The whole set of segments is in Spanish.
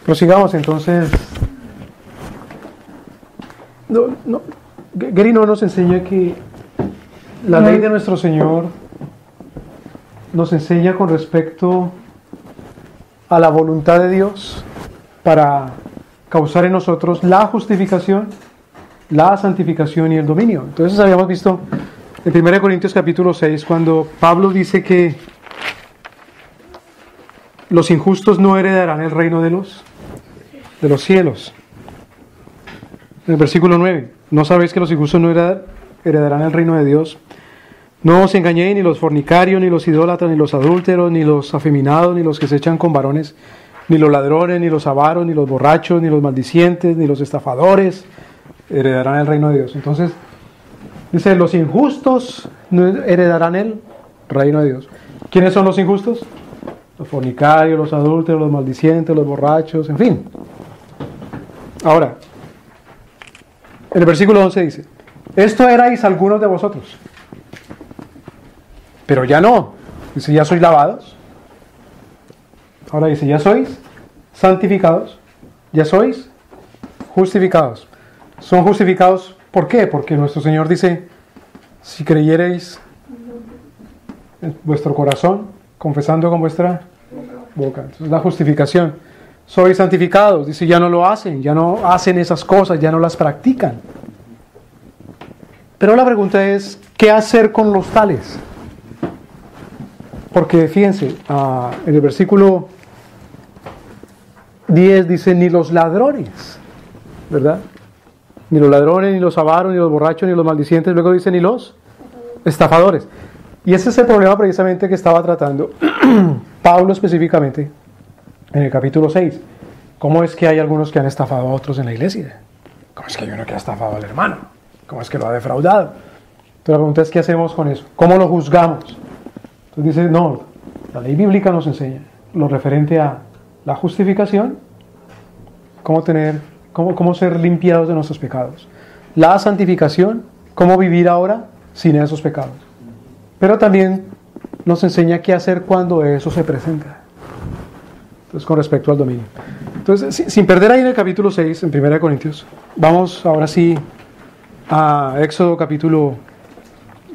Prosigamos entonces. Gary no nos enseña que la ley de nuestro Señor nos enseña con respecto a la voluntad de Dios para causar en nosotros la justificación, la santificación y el dominio. Entonces habíamos visto en 1 Corintios capítulo 6 cuando Pablo dice que los injustos no heredarán el reino de los cielos. En el versículo 9, ¿no sabéis que los injustos no heredarán el reino de Dios? No os engañéis, ni los fornicarios, ni los idólatras, ni los adúlteros, ni los afeminados, ni los que se echan con varones, ni los ladrones, ni los avaros, ni los borrachos, ni los maldicientes, ni los estafadores heredarán el reino de Dios. Entonces, dice, los injustos no heredarán el reino de Dios. ¿Quiénes son los injustos? Los fornicarios, los adúlteros, los maldicientes, los borrachos, en fin. Ahora, en el versículo 11 dice, esto erais algunos de vosotros, pero ya no. Dice, ya sois lavados. Ahora dice, ya sois santificados, ya sois justificados. Son justificados, ¿por qué? Porque nuestro Señor dice, si creyereis en vuestro corazón, confesando con vuestra boca. Entonces la justificación. Sois santificados, dice, ya no lo hacen, ya no hacen esas cosas, ya no las practican. Pero la pregunta es, ¿qué hacer con los tales? Porque fíjense, en el versículo 10 dice, ni los ladrones, ¿verdad? Ni los ladrones, ni los avaros, ni los borrachos, ni los maldicientes, luego dice, ni los estafadores. Y ese es el problema precisamente que estaba tratando Pablo específicamente en el capítulo 6. ¿Cómo es que hay algunos que han estafado a otros en la iglesia? ¿Cómo es que hay uno que ha estafado al hermano? ¿Cómo es que lo ha defraudado? Entonces la pregunta es, ¿qué hacemos con eso? ¿Cómo lo juzgamos? Entonces dice, no, la ley bíblica nos enseña lo referente a la justificación, cómo ser limpiados de nuestros pecados. La santificación, cómo vivir ahora sin esos pecados. Pero también nos enseña qué hacer cuando eso se presenta. Entonces, con respecto al dominio. Entonces, sin perder ahí en el capítulo 6, en 1 Corintios, vamos ahora sí a Éxodo capítulo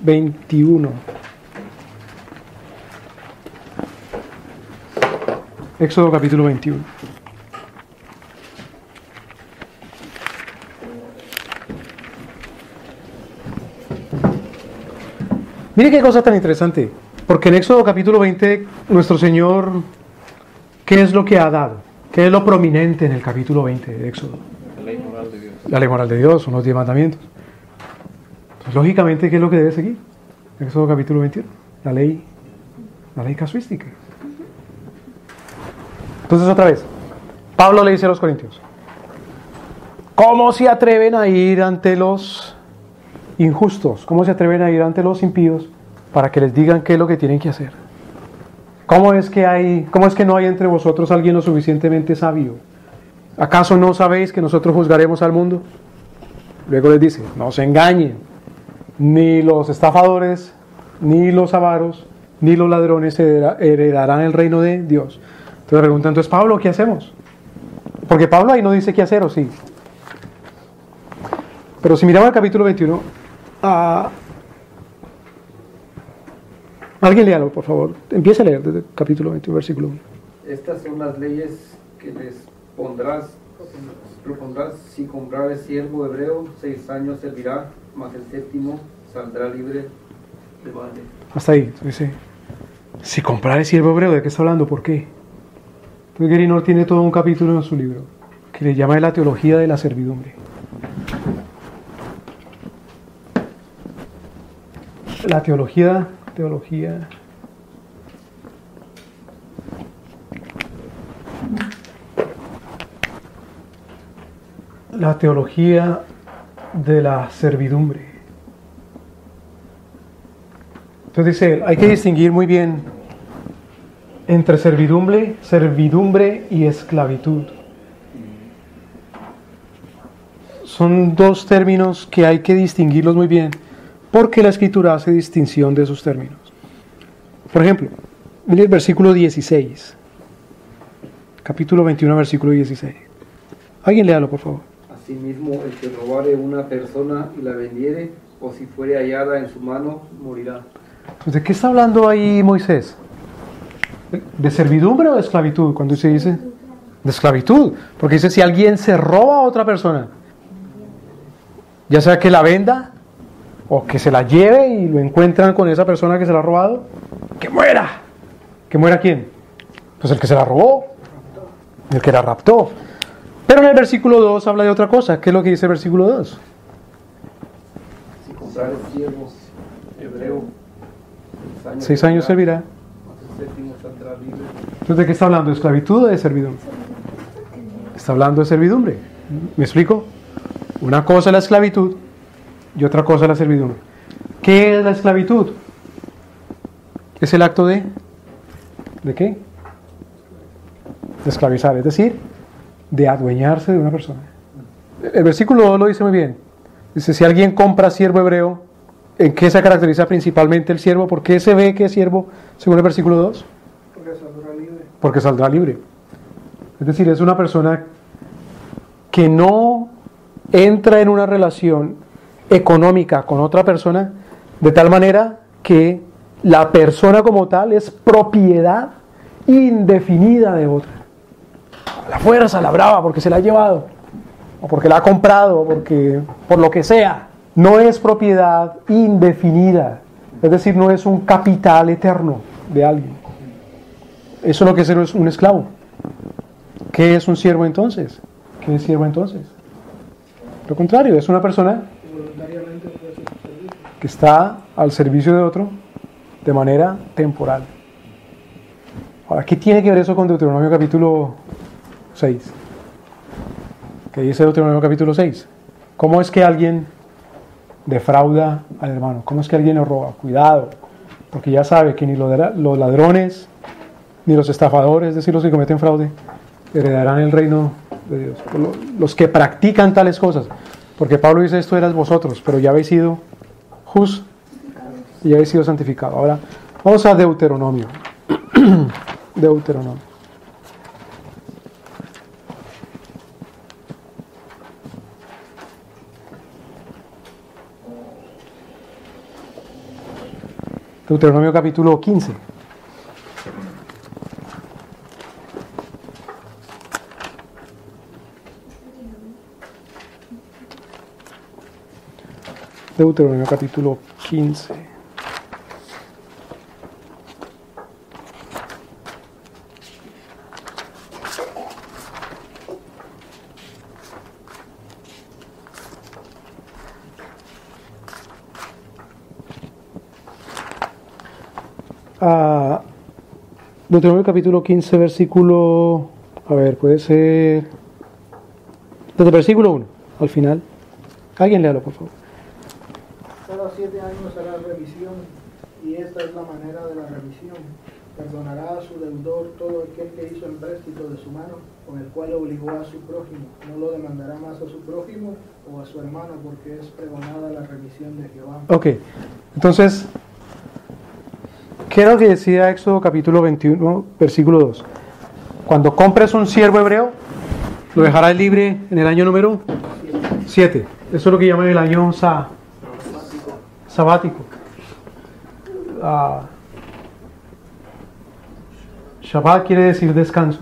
21. Éxodo capítulo 21. Mire qué cosa tan interesante, porque en Éxodo capítulo 20, nuestro Señor, ¿qué es lo que ha dado? ¿Qué es lo prominente en el capítulo 20 de Éxodo? La ley moral de Dios. La ley moral de Dios, son los 10 mandamientos. Entonces, lógicamente, ¿qué es lo que debe seguir? Éxodo capítulo 21, la ley casuística. Entonces, otra vez, Pablo le dice a los corintios, ¿cómo se atreven a ir ante los injustos? ¿Cómo se atreven a ir ante los impíos para que les digan qué es lo que tienen que hacer? ¿Cómo es que no hay entre vosotros alguien lo suficientemente sabio? ¿Acaso no sabéis que nosotros juzgaremos al mundo? Luego les dice, no se engañen, ni los estafadores, ni los avaros, ni los ladrones heredarán el reino de Dios. Entonces preguntan, entonces Pablo, ¿qué hacemos? Porque Pablo ahí no dice qué hacer, ¿o sí? Pero si miramos el capítulo 21, alguien léalo, por favor. Empieza a leer desde el capítulo 21, versículo 1. Estas son las leyes que les propondrás si comprares siervo hebreo, 6 años servirá, mas el 7º saldrá libre de vale. Hasta ahí, dice, si comprares siervo hebreo, ¿de qué está hablando? ¿Por qué? Entonces Gary North tiene todo un capítulo en su libro que le llama la teología de la servidumbre. La teología de la servidumbre. Entonces dice, hay que distinguir muy bien entre servidumbre y esclavitud. Son dos términos que hay que distinguirlos muy bien, porque la Escritura hace distinción de esos términos. Por ejemplo, mire el versículo 16, capítulo 21, versículo 16. Alguien léalo, por favor. Asimismo, el que robare una persona y la vendiere, o si fuere hallada en su mano, morirá. Pues, ¿de qué está hablando ahí Moisés? ¿De servidumbre o de esclavitud? Cuando se dice de esclavitud, porque dice si alguien se roba a otra persona, ya sea que la venda o que se la lleve y lo encuentran con esa persona que se la ha robado, ¡que muera! ¿Que muera quién? Pues el que se la robó, el que la raptó. Pero en el versículo 2 habla de otra cosa. ¿Qué es lo que dice el versículo 2? Si comprare siervo hebreo, 6 años servirá. el séptimo saldrá libre. Entonces, ¿de qué está hablando? ¿De esclavitud o de servidumbre? Está hablando de servidumbre. ¿Me explico? Una cosa es la esclavitud y otra cosa es la servidumbre. ¿Qué es la esclavitud? Es el acto ¿de qué? De esclavizar, es decir, de adueñarse de una persona. El versículo 2 lo dice muy bien. Dice, si alguien compra siervo hebreo, ¿en qué se caracteriza principalmente el siervo? ¿Por qué se ve que es siervo según el versículo 2? Porque saldrá libre. Porque saldrá libre. Es decir, es una persona que no entra en una relación económica con otra persona de tal manera que la persona como tal es propiedad indefinida de otra. A la fuerza, la brava, porque se la ha llevado, o porque la ha comprado, o porque por lo que sea. No es propiedad indefinida, es decir, no es un capital eterno de alguien. Eso es lo que es un esclavo. ¿Qué es un siervo entonces? ¿Qué es siervo entonces? Lo contrario, es una persona que está al servicio de otro de manera temporal. Ahora, ¿qué tiene que ver eso con Deuteronomio capítulo 6? ¿Qué dice Deuteronomio capítulo 6? ¿Cómo es que alguien defrauda al hermano? ¿Cómo es que alguien lo roba? Cuidado, porque ya sabe que ni los ladrones ni los estafadores, es decir, los que cometen fraude, heredarán el reino de Dios. Los que practican tales cosas, porque Pablo dice esto eras vosotros, pero ya habéis sido justos y ya habéis sido santificados. Ahora vamos a Deuteronomio. Deuteronomio. Deuteronomio capítulo 15. Deuteronomio capítulo 15. Deuteronomio capítulo 15, versículo, a ver, puede ser desde el versículo 1 al final. Alguien léalo, por favor. Cada 7 años hará revisión, y esta es la manera de la revisión. Perdonará a su deudor todo aquel que hizo empréstito de su mano, con el cual obligó a su prójimo. No lo demandará más a su prójimo o a su hermano, porque es pregonada la remisión de Jehová. Ok, entonces, ¿qué era lo que decía Éxodo capítulo 21, versículo 2? Cuando compres un siervo hebreo, lo dejarás libre en el año número 7. Eso es lo que llaman el año sabático. Shabbat quiere decir descanso.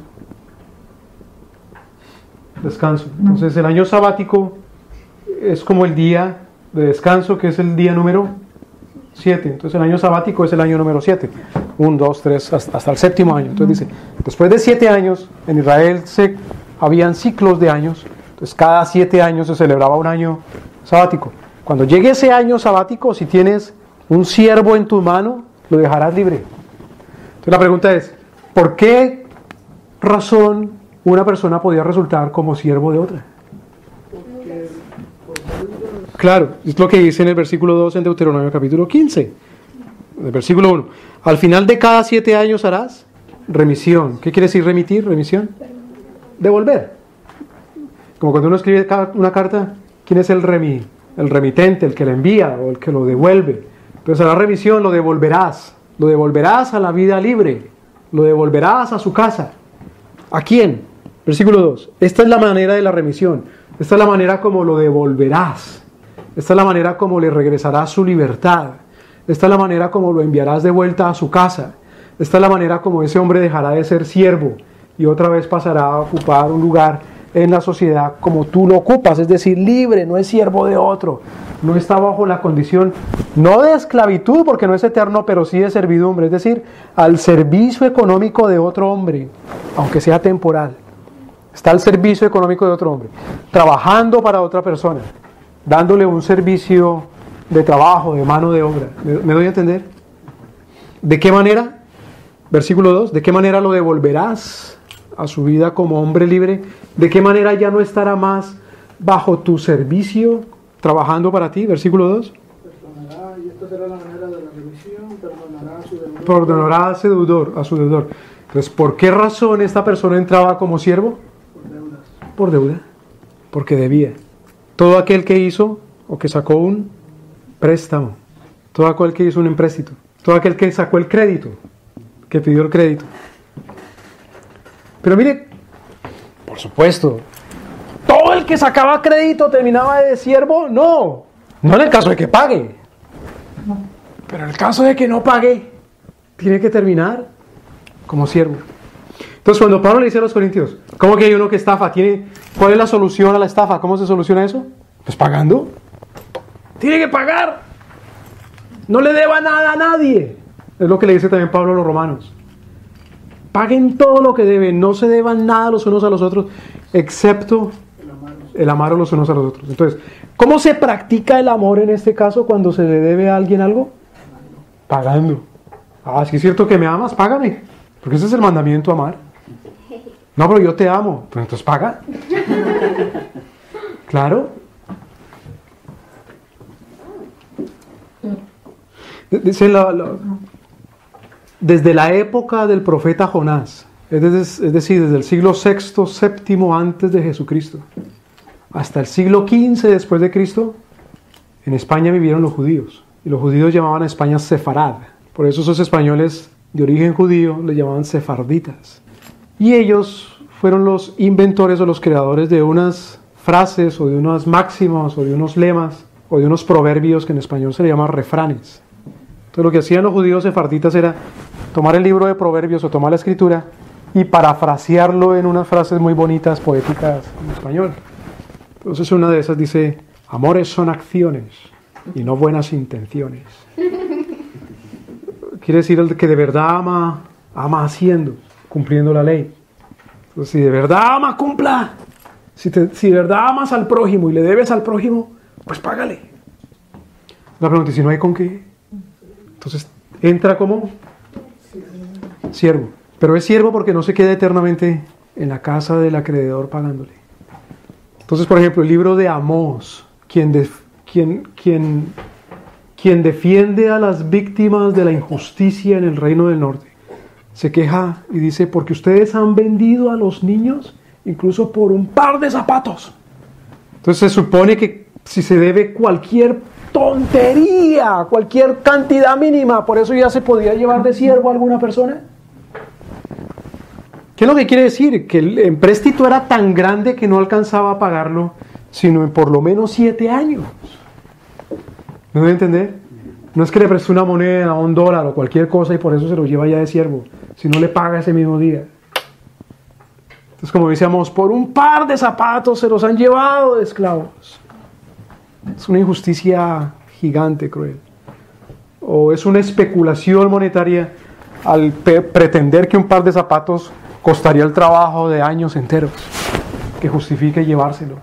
Descanso. Entonces el año sabático es como el día de descanso, que es el día número 7. Entonces el año sabático es el año número 7. 1, 2, 3, hasta el séptimo año. Entonces dice, después de 7 años, en Israel habían ciclos de años. Entonces cada 7 años se celebraba un año sabático. Cuando llegue ese año sabático, si tienes un siervo en tu mano, lo dejarás libre. Entonces la pregunta es, ¿por qué razón una persona podía resultar como siervo de otra? Claro, es lo que dice en el versículo 2 en Deuteronomio capítulo 15. En el versículo 1. Al final de cada 7 años harás remisión. ¿Qué quiere decir remitir? Remisión. Devolver. Como cuando uno escribe una carta, ¿quién es el remitente, el que la envía o el que lo devuelve? Entonces hará remisión, lo devolverás. Lo devolverás a la vida libre. Lo devolverás a su casa. ¿A quién? Versículo 2. Esta es la manera de la remisión. Esta es la manera como lo devolverás. Esta es la manera como le regresarás su libertad. Esta es la manera como lo enviarás de vuelta a su casa. Esta es la manera como ese hombre dejará de ser siervo y otra vez pasará a ocupar un lugar en la sociedad como tú lo ocupas, es decir, libre, no es siervo de otro, no está bajo la condición, no de esclavitud porque no es eterno, pero sí de servidumbre, es decir, al servicio económico de otro hombre, aunque sea temporal. Está al servicio económico de otro hombre, trabajando para otra persona, dándole un servicio de trabajo, de mano de obra. ¿Me doy a entender? ¿De qué manera? Versículo 2, ¿de qué manera lo devolverás a su vida como hombre libre? ¿De qué manera ya no estará más bajo tu servicio, trabajando para ti? Versículo 2. Perdonará, y esta será la manera de la remisión, perdonará a su deudor. Perdonará a su deudor. Entonces, ¿por qué razón esta persona entraba como siervo? Por deudas. Por deuda, porque debía. Todo aquel que hizo o que sacó un préstamo, todo aquel que hizo un empréstito, todo aquel que sacó el crédito, que pidió el crédito. Pero mire, por supuesto, todo el que sacaba crédito terminaba de siervo, no en el caso de que pague, pero en el caso de que no pague, tiene que terminar como siervo. Entonces, cuando Pablo le dice a los corintios, ¿cómo que hay uno que estafa? ¿Cuál es la solución a la estafa? ¿Cómo se soluciona eso? Pues pagando. Tiene que pagar. No le deba nada a nadie. Es lo que le dice también Pablo a los romanos. Paguen todo lo que deben, no se deban nada los unos a los otros, excepto el amar los unos a los otros. Entonces, ¿cómo se practica el amor en este caso cuando se le debe a alguien algo? Pagando. Ah, si es cierto que me amas, págame. Porque ese es el mandamiento, amar. No, pero yo te amo. Pues entonces paga. Claro. Dice desde la época del profeta Jonás, es decir, desde el siglo VI, VII antes de Jesucristo, hasta el siglo XV después de Cristo, en España vivieron los judíos. Y los judíos llamaban a España Sefarad. Por eso esos españoles de origen judío les llamaban sefarditas. Y ellos fueron los inventores o los creadores de unas frases o de unas máximas o de unos lemas o de unos proverbios que en español se le llaman refranes. Entonces lo que hacían los judíos sefarditas era tomar el libro de proverbios o tomar la escritura y parafrasearlo en unas frases muy bonitas, poéticas en español. Entonces una de esas dice, amores son acciones y no buenas intenciones. Quiere decir el que de verdad ama haciendo, cumpliendo la ley. Entonces si de verdad ama, cumpla. Si de verdad amas al prójimo y le debes al prójimo, pues págale. La pregunta es, si no hay con qué, entonces entra como siervo. Pero es siervo porque no se queda eternamente en la casa del acreedor pagándole. Entonces, por ejemplo, el libro de Amós, quien defiende a las víctimas de la injusticia en el reino del norte, se queja y dice, porque ustedes han vendido a los niños incluso por un par de zapatos. Entonces se supone que si se debe cualquier tontería, cualquier cantidad mínima, por eso ya se podía llevar de siervo a alguna persona. ¿Qué es lo que quiere decir? Que el empréstito era tan grande que no alcanzaba a pagarlo, sino en por lo menos 7 años. ¿Me voy a entender? No es que le preste una moneda, $1 o cualquier cosa y por eso se lo lleva ya de siervo, si no le paga ese mismo día. Entonces, como decíamos, por un par de zapatos se los han llevado de esclavos. Es una injusticia gigante, cruel. O es una especulación monetaria al pretender que un par de zapatos costaría el trabajo de años enteros, que justifique llevárselo.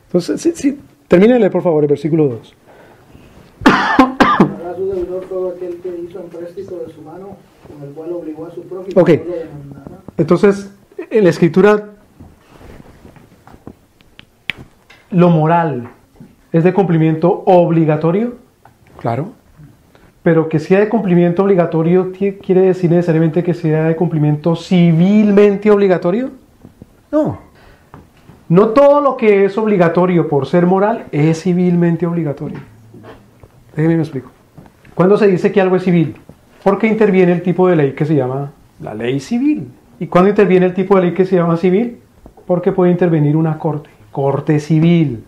Entonces, sí, termínale por favor el versículo 2. Hará su deudor todo aquel que hizo empréstito de su mano, con el cual obligó a su prójimo. Ok, entonces en la escritura lo moral es de cumplimiento obligatorio, claro, pero que sea de cumplimiento obligatorio quiere decir necesariamente que sea de cumplimiento civilmente obligatorio. No todo lo que es obligatorio por ser moral es civilmente obligatorio. Déjenme me explico. ¿Cuándo se dice que algo es civil? Porque interviene el tipo de ley que se llama La ley civil. ¿Y cuándo interviene el tipo de ley que se llama civil? Porque puede intervenir una corte civil,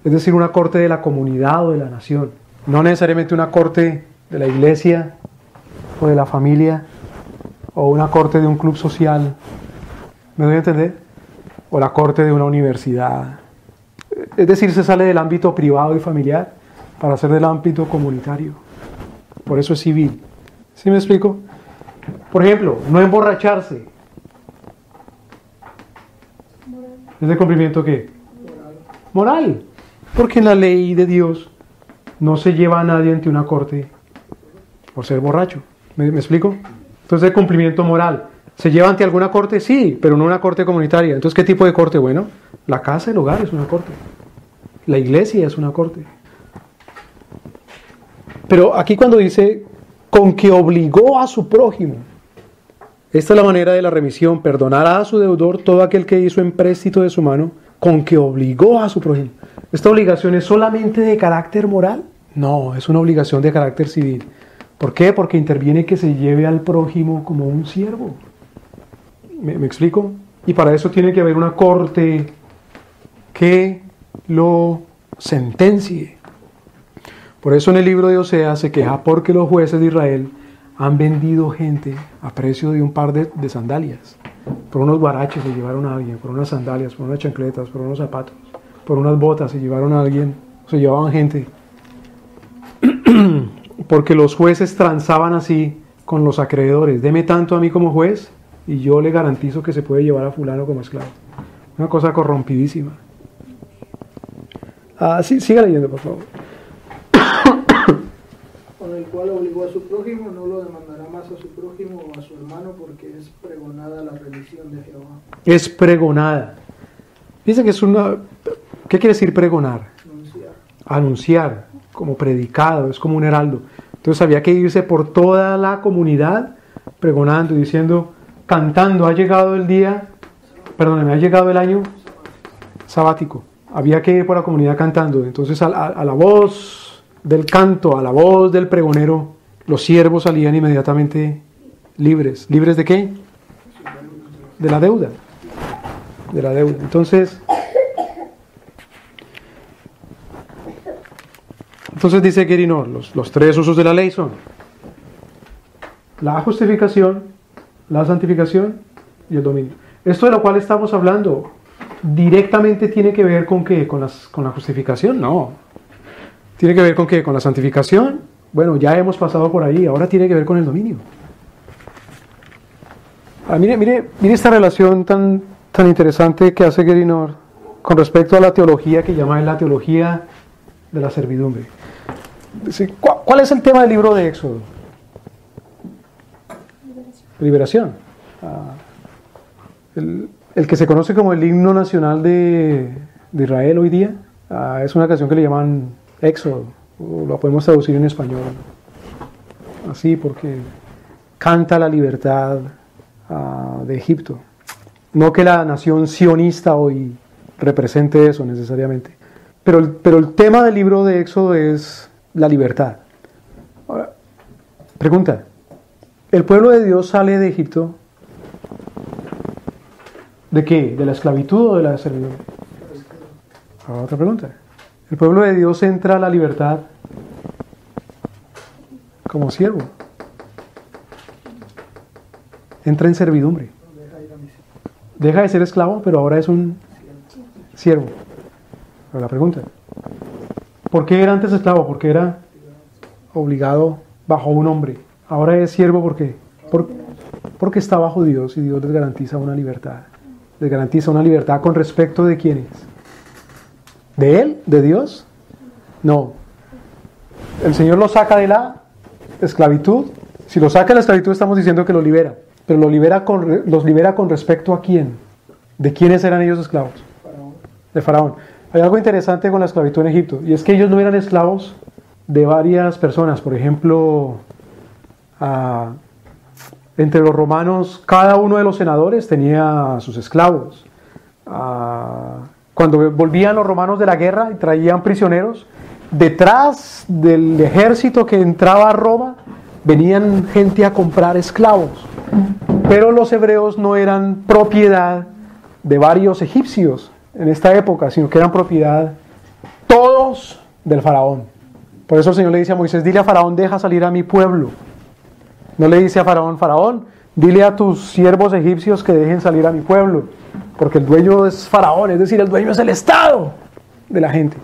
es decir, una corte de la comunidad o de la nación, no necesariamente una corte de la iglesia o de la familia o una corte de un club social, ¿me doy a entender? O la corte de una universidad. Es decir, se sale del ámbito privado y familiar para hacer del ámbito comunitario. Por eso es civil. ¿Sí me explico? Por ejemplo, no emborracharse. ¿Es de cumplimiento qué? Moral. Porque en la ley de Dios no se lleva a nadie ante una corte por ser borracho. ¿Me explico? Entonces, de cumplimiento moral. ¿Se lleva ante alguna corte? Sí, pero no una corte comunitaria. Entonces, ¿qué tipo de corte? Bueno, la casa, el hogar es una corte. La iglesia es una corte. Pero aquí cuando dice, con que obligó a su prójimo, esta es la manera de la remisión, perdonará a su deudor todo aquel que hizo empréstito de su mano, con que obligó a su prójimo. ¿Esta obligación es solamente de carácter moral? No, es una obligación de carácter civil. ¿Por qué? Porque interviene que se lleve al prójimo como un siervo. ¿Me explico? Y para eso tiene que haber una corte que lo sentencie. Por eso en el libro de Oseas se queja porque los jueces de Israel han vendido gente a precio de un par de sandalias. Por unos guaraches se llevaron a alguien, por unas sandalias, por unas chancletas, por unos zapatos, por unas botas se llevaron a alguien, se llevaban gente. Porque los jueces transaban así con los acreedores. Deme tanto a mí como juez y yo le garantizo que se puede llevar a fulano como esclavo. Una cosa corrompidísima. Sí, siga leyendo, por favor. Con el cual obligó a su prójimo, no lo demandará más a su prójimo o a su hermano, porque es pregonada la remisión de Jehová. Es pregonada. Dice que es una... ¿Qué quiere decir pregonar? Anunciar. Anunciar, como predicado, es como un heraldo. Entonces había que irse por toda la comunidad pregonando y diciendo, cantando, ha llegado el día, perdóneme, ha llegado el año sabático. Había que ir por la comunidad cantando. Entonces a la voz del canto, a la voz del pregonero, los siervos salían inmediatamente libres. ¿Libres de qué? De la deuda. De la deuda. Entonces dice Guérinor, los tres usos de la ley son la justificación, la santificación y el dominio. Esto de lo cual estamos hablando directamente tiene que ver con ¿qué? ¿Con la justificación? No. ¿Tiene que ver con qué? ¿Con la santificación? Bueno, ya hemos pasado por ahí, ahora tiene que ver con el dominio. Mire esta relación tan interesante que hace Guérinor con respecto a la teología que llama la teología de la servidumbre. ¿Cuál es el tema del libro de Éxodo? Liberación. El que se conoce como el himno nacional de Israel hoy día, es una canción que le llaman Éxodo, o lo podemos traducir en español, así, porque canta la libertad de Egipto. No que la nación sionista hoy represente eso necesariamente, pero el tema del libro de Éxodo es la libertad. Ahora, pregunta, ¿el pueblo de Dios sale de Egipto? ¿De qué? ¿De la esclavitud o de la servidumbre? Ahora, otra pregunta. ¿El pueblo de Dios entra a la libertad como siervo? Entra en servidumbre. Deja de ser esclavo, pero ahora es un siervo. Pero la pregunta, ¿por qué era antes esclavo? Porque era obligado bajo un hombre. Ahora es siervo, ¿por qué? Porque está bajo Dios y Dios les garantiza una libertad. Les garantiza una libertad con respecto de quiénes. ¿De Él? ¿De Dios? No. El Señor los saca de la esclavitud. Si los saca de la esclavitud estamos diciendo que los libera. Pero los libera con respecto a quién. ¿De quiénes eran ellos esclavos? De Faraón. Hay algo interesante con la esclavitud en Egipto. Y es que ellos no eran esclavos de varias personas. Por ejemplo, entre los romanos, cada uno de los senadores tenía sus esclavos. Cuando volvían los romanos de la guerra y traían prisioneros, detrás del ejército que entraba a Roma, venían gente a comprar esclavos. Pero los hebreos no eran propiedad de varios egipcios en esta época, sino que eran propiedad todos del faraón. Por eso el Señor le dice a Moisés, dile a Faraón, deja salir a mi pueblo. No le dice a Faraón, Faraón, dile a tus siervos egipcios que dejen salir a mi pueblo, porque el dueño es Faraón, es decir, el dueño es el Estado de la gente.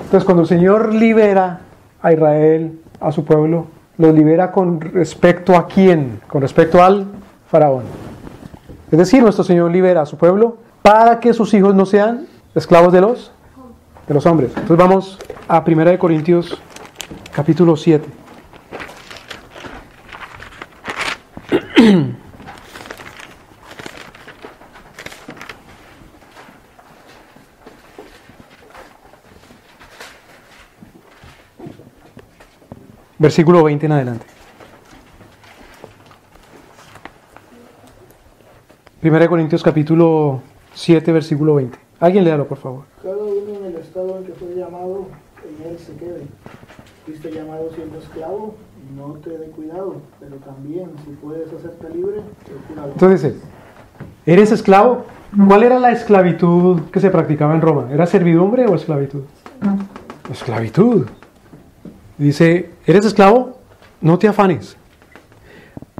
Entonces, cuando el Señor libera a Israel, a su pueblo, los libera con respecto a quién, con respecto al Faraón. Es decir, nuestro Señor libera a su pueblo para que sus hijos no sean esclavos de los hombres. Entonces vamos a 1 Corintios capítulo 7. Versículo 20 en adelante. 1 Corintios capítulo 7, versículo 20. Alguien léalo, por favor. Cada uno en el estado en que fue llamado, en él se quede. Fuiste llamado siendo esclavo, no te dé cuidado, pero también si puedes hacerte libre, procúralo. Entonces dice, ¿eres esclavo? ¿Cuál era la esclavitud que se practicaba en Roma? ¿Era servidumbre o esclavitud? Esclavitud. Dice, ¿eres esclavo? No te afanes.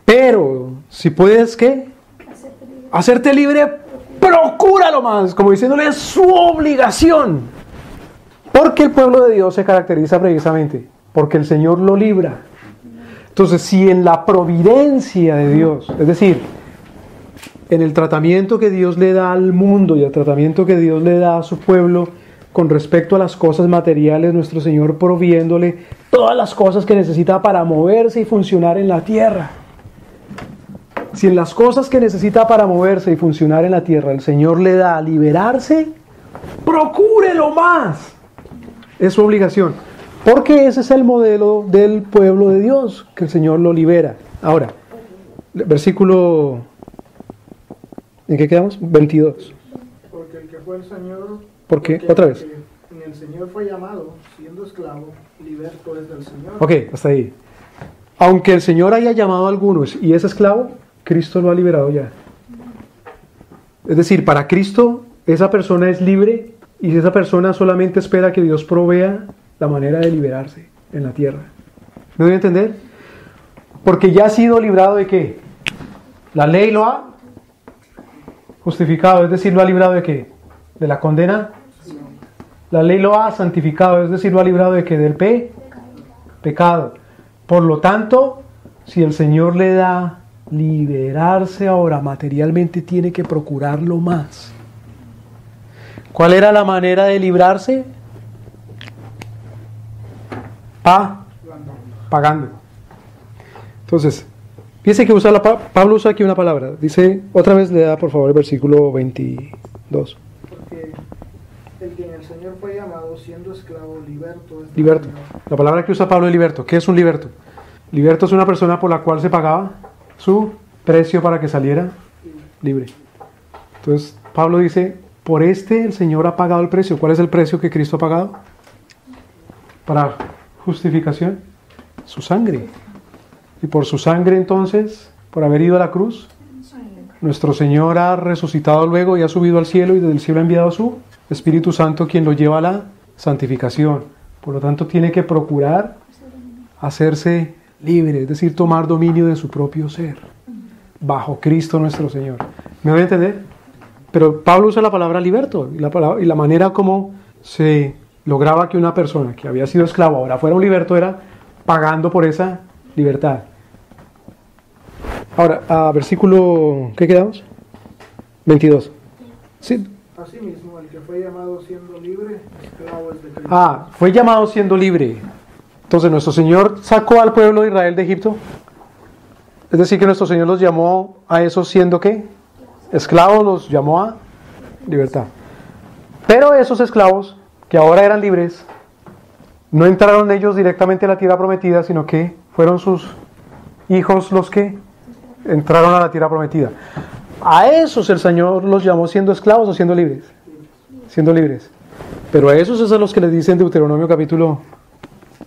Pero si puedes, ¿qué? Hacerte libre, procúralo más, como diciéndole, es su obligación. Porque el pueblo de Dios se caracteriza precisamente porque el Señor lo libra. Entonces, si en la providencia de Dios, es decir, en el tratamiento que Dios le da al mundo y el tratamiento que Dios le da a su pueblo con respecto a las cosas materiales, nuestro Señor proviéndole todas las cosas que necesita para moverse y funcionar en la tierra. Si en las cosas que necesita para moverse y funcionar en la tierra el Señor le da a liberarse, procúrelo más. Es su obligación. Porque ese es el modelo del pueblo de Dios, que el Señor lo libera. Ahora, versículo... ¿En qué quedamos? 22. Porque el que fue el Señor... ¿Por qué? Porque Otra vez. En el Señor fue llamado, siendo esclavo, liberto es del Señor. Ok, hasta ahí. Aunque el Señor haya llamado a algunos y es esclavo, Cristo lo ha liberado ya. Es decir, para Cristo esa persona es libre y esa persona solamente espera que Dios provea la manera de liberarse en la tierra. ¿Me doy a entender? Porque ya ha sido librado de ¿qué? La ley lo ha justificado, es decir, lo ha librado de ¿qué? De la condena. La ley lo ha santificado, es decir, lo ha librado de ¿qué? Del pecado. Por lo tanto, si el Señor le da liberarse ahora materialmente, tiene que procurarlo más. ¿Cuál era la manera de librarse? Pagando. Entonces, fíjese que Pablo usa aquí una palabra. Dice, otra vez le da por favor el versículo 22. Porque el que en el Señor fue llamado, siendo esclavo, liberto es del Liberto. Señor. La palabra que usa Pablo es liberto. ¿Qué es un liberto? Liberto es una persona por la cual se pagaba su precio para que saliera libre. Entonces, Pablo dice, por este el Señor ha pagado el precio. ¿Cuál es el precio que Cristo ha pagado? Para justificación, su sangre. Y por su sangre entonces, por haber ido a la cruz, nuestro Señor ha resucitado luego y ha subido al cielo y desde el cielo ha enviado a su Espíritu Santo, quien lo lleva a la santificación. Por lo tanto, tiene que procurar hacerse libre, es decir, tomar dominio de su propio ser, bajo Cristo nuestro Señor. ¿Me voy a entender? Pero Pablo usa la palabra liberto y la manera como se lograba que una persona que había sido esclavo ahora fuera un liberto era pagando por esa libertad. Ahora, a versículo, ¿qué quedamos? 22. Sí. Asimismo, el que fue llamado siendo libre, esclavo es de Cristo. Fue llamado siendo libre. Entonces, nuestro Señor sacó al pueblo de Israel de Egipto. Es decir, que nuestro Señor los llamó a esos siendo ¿qué? Esclavos, los llamó a libertad. Pero esos esclavos, que ahora eran libres, no entraron ellos directamente a la tierra prometida, sino que fueron sus hijos los que entraron a la tierra prometida. A esos el Señor los llamó siendo esclavos o siendo libres. Siendo libres. Pero a esos es a los que les dice en Deuteronomio capítulo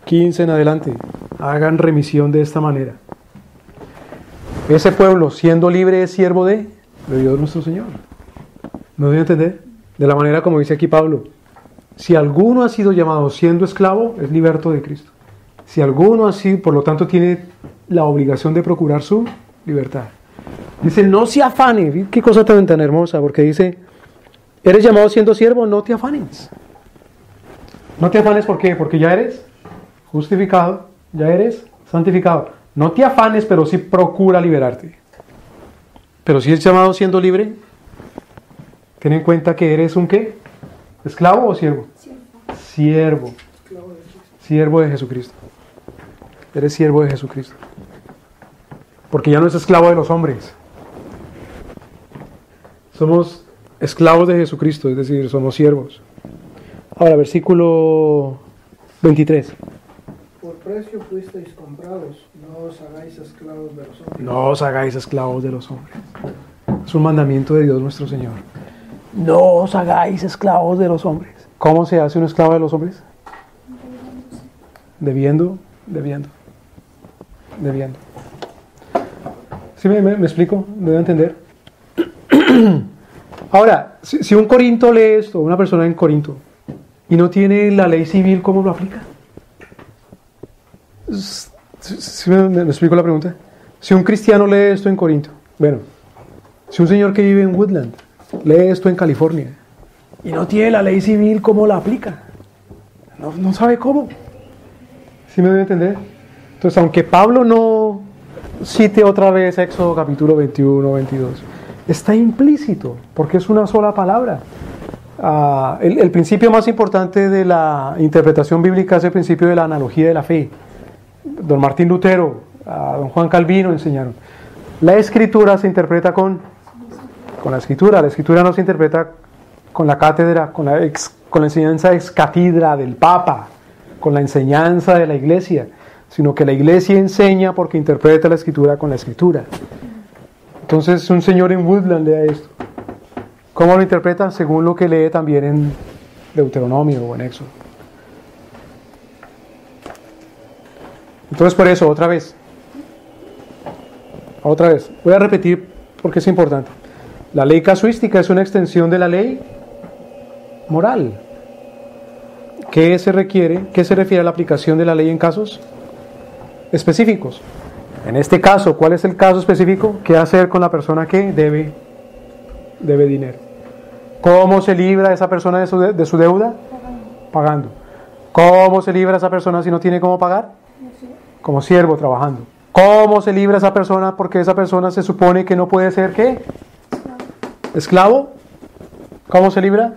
15 en adelante, hagan remisión de esta manera. Ese pueblo, siendo libre, es siervo de Dios nuestro Señor. ¿No debe entender? De la manera como dice aquí Pablo. Si alguno ha sido llamado siendo esclavo, es liberto de Cristo. Si alguno ha sido, por lo tanto, tiene la obligación de procurar su libertad. Dice, no se afane. Qué cosa tan hermosa, porque dice, eres llamado siendo siervo, no te afanes. No te afanes, ¿por qué? Porque ya eres justificado, ya eres santificado. No te afanes, pero sí procura liberarte. Pero si eres llamado siendo libre, ten en cuenta que eres un ¿qué? ¿Esclavo o siervo? Siervo. Siervo de Jesucristo. Eres siervo de Jesucristo. Porque ya no es esclavo de los hombres. Somos esclavos de Jesucristo, es decir, somos siervos. Ahora, versículo 23. Por precio fuisteis comprados, no os hagáis esclavos de los hombres. No os hagáis esclavos de los hombres. Es un mandamiento de Dios nuestro Señor. No os hagáis esclavos de los hombres. ¿Cómo se hace un esclavo de los hombres? Debiendo. ¿Sí me explico? ¿Debo entender? Ahora, si un Corinto lee esto, una persona en Corinto, y no tiene la ley civil, ¿cómo lo aplica? ¿Sí me explico la pregunta? Si un cristiano lee esto en Corinto, bueno, si un señor que vive en Woodland lee esto en California y no tiene la ley civil, ¿cómo la aplica? No sabe cómo. ¿Sí me debe entender? Entonces, aunque Pablo no cite otra vez Éxodo capítulo 21, 22, está implícito, porque es una sola palabra. El principio más importante de la interpretación bíblica es el principio de la analogía de la fe. Don Martín Lutero, don Juan Calvino enseñaron. La escritura se interpreta con la escritura. La escritura no se interpreta con la cátedra, con la enseñanza ex catedra del Papa, con la enseñanza de la iglesia, sino que la iglesia enseña porque interpreta la escritura con la escritura. Entonces un señor en Woodland lea esto. ¿Cómo lo interpreta? Según lo que lee también en Deuteronomio o en Éxodo. Entonces por eso, otra vez, voy a repetir porque es importante. La ley casuística es una extensión de la ley moral. ¿Qué se requiere? ¿Qué se refiere a la aplicación de la ley en casos específicos? En este caso, ¿cuál es el caso específico? ¿Qué hacer con la persona que debe dinero? ¿Cómo se libra esa persona de su deuda? Pagando. ¿Cómo se libra esa persona si no tiene cómo pagar? Como siervo, trabajando. ¿Cómo se libra esa persona? Porque esa persona se supone que no puede ser ¿qué? Esclavo. ¿Cómo se libra?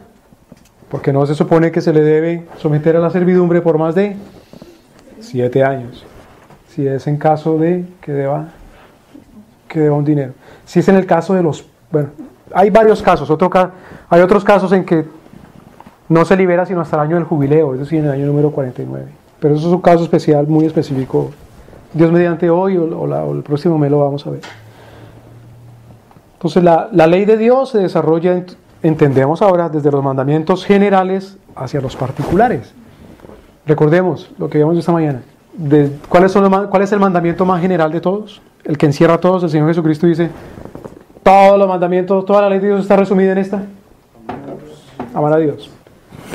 Porque no se supone que se le debe someter a la servidumbre por más de 7 años. Si es en caso de que deba un dinero. Si es en el caso de los... Bueno, hay varios casos. Hay otros casos en que no se libera sino hasta el año del jubileo, es decir, en el año número 49. Pero eso es un caso especial, muy específico. Dios mediante hoy o el próximo mes lo vamos a ver. Entonces la ley de Dios se desarrolla, entendemos ahora, desde los mandamientos generales hacia los particulares. Recordemos lo que vimos esta mañana. ¿Cuál es el mandamiento más general de todos? El que encierra a todos. El Señor Jesucristo dice, todos los mandamientos, toda la ley de Dios está resumida en esta. Amar a Dios.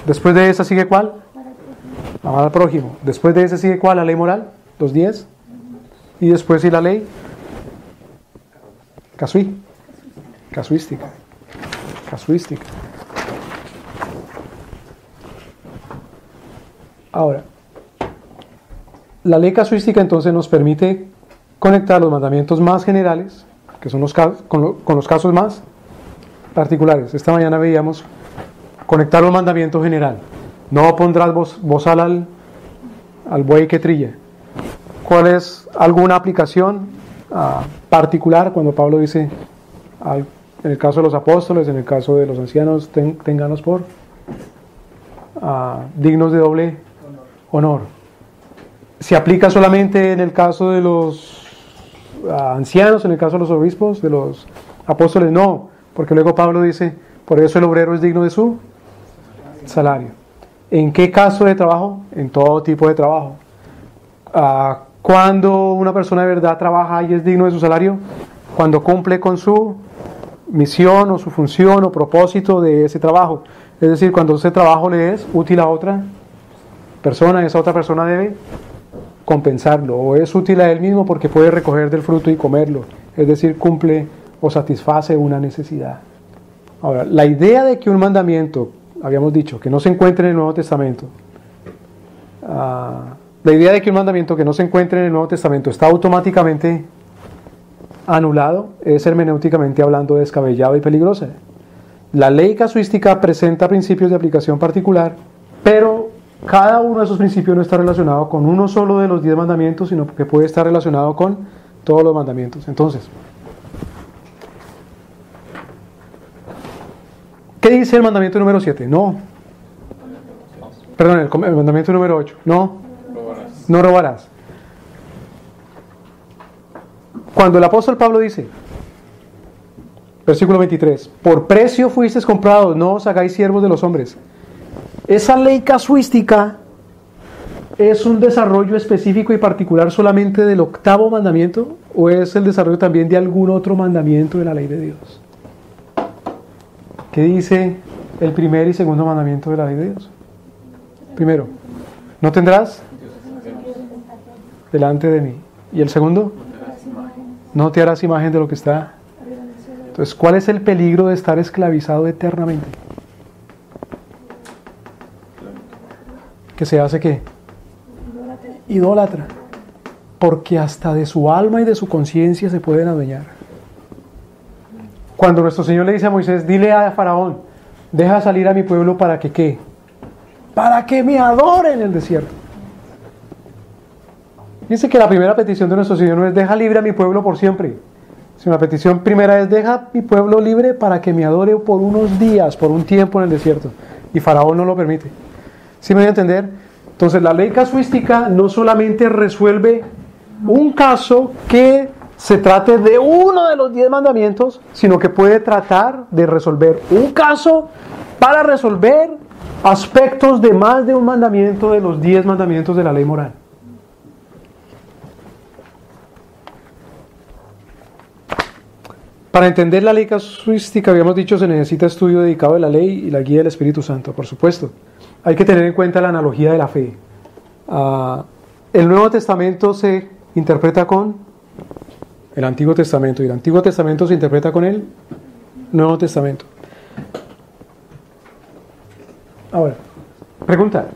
Después de esa sigue ¿cuál? Amar al prójimo. Después de esa sigue ¿cuál? La ley moral, los 10. Y después sí la ley casuística. Ahora, la ley casuística entonces nos permite conectar los mandamientos más generales, que son con los casos más particulares. Esta mañana veíamos conectar un mandamiento general. No pondrás bozal al buey que trilla. ¿Cuál es alguna aplicación particular cuando Pablo dice, en el caso de los apóstoles, en el caso de los ancianos, ténganos por dignos de doble honor? ¿Se aplica solamente en el caso de los ancianos, en el caso de los obispos, de los apóstoles? No, porque luego Pablo dice, por eso el obrero es digno de su salario. ¿En qué caso de trabajo? En todo tipo de trabajo. Cuando una persona de verdad trabaja y es digno de su salario, cuando cumple con su misión o su función o propósito de ese trabajo. Es decir, cuando ese trabajo le es útil a otra persona, esa otra persona debe compensarlo, o es útil a él mismo porque puede recoger del fruto y comerlo. Es decir, cumple o satisface una necesidad. Ahora, la idea de que un mandamiento, habíamos dicho, que no se encuentre en el Nuevo Testamento, la idea de que un mandamiento que no se encuentre en el Nuevo Testamento está automáticamente anulado, es hermenéuticamente hablando descabellado y peligrosa. La ley casuística presenta principios de aplicación particular, pero cada uno de esos principios no está relacionado con uno solo de los 10 mandamientos, sino que puede estar relacionado con todos los mandamientos. Entonces, ¿qué dice el mandamiento número 7? No. Perdón, el mandamiento número 8. No. No robarás. Cuando el apóstol Pablo dice, versículo 23, por precio fuisteis comprados, no os hagáis siervos de los hombres. Esa ley casuística es un desarrollo específico y particular solamente del 8º mandamiento, o es el desarrollo también de algún otro mandamiento de la ley de Dios. ¿Qué dice el primer y segundo mandamiento de la ley de Dios? Primero, no tendrás delante de mí. ¿Y el segundo? No te harás imagen de lo que está. Entonces, ¿cuál es el peligro de estar esclavizado eternamente? ¿Que se hace qué? Idólatra. Porque hasta de su alma y de su conciencia se pueden adueñar. Cuando nuestro Señor le dice a Moisés, dile a Faraón, deja salir a mi pueblo para que ¿qué? Para que me adore en el desierto. Dice que la primera petición de nuestro Señor no es deja libre a mi pueblo por siempre, sino la petición primera es deja mi pueblo libre para que me adore por unos días, por un tiempo en el desierto. Y Faraón no lo permite. ¿Sí me voy a entender? Entonces la ley casuística no solamente resuelve un caso que se trate de uno de los 10 mandamientos, sino que puede tratar de resolver un caso para resolver aspectos de más de un mandamiento de los 10 mandamientos de la ley moral. Para entender la ley casuística, habíamos dicho, se necesita estudio dedicado de la ley y la guía del Espíritu Santo, por supuesto. Hay que tener en cuenta la analogía de la fe. El Nuevo Testamento se interpreta con el Antiguo Testamento y el Antiguo Testamento se interpreta con el Nuevo Testamento. Ahora, pregunta.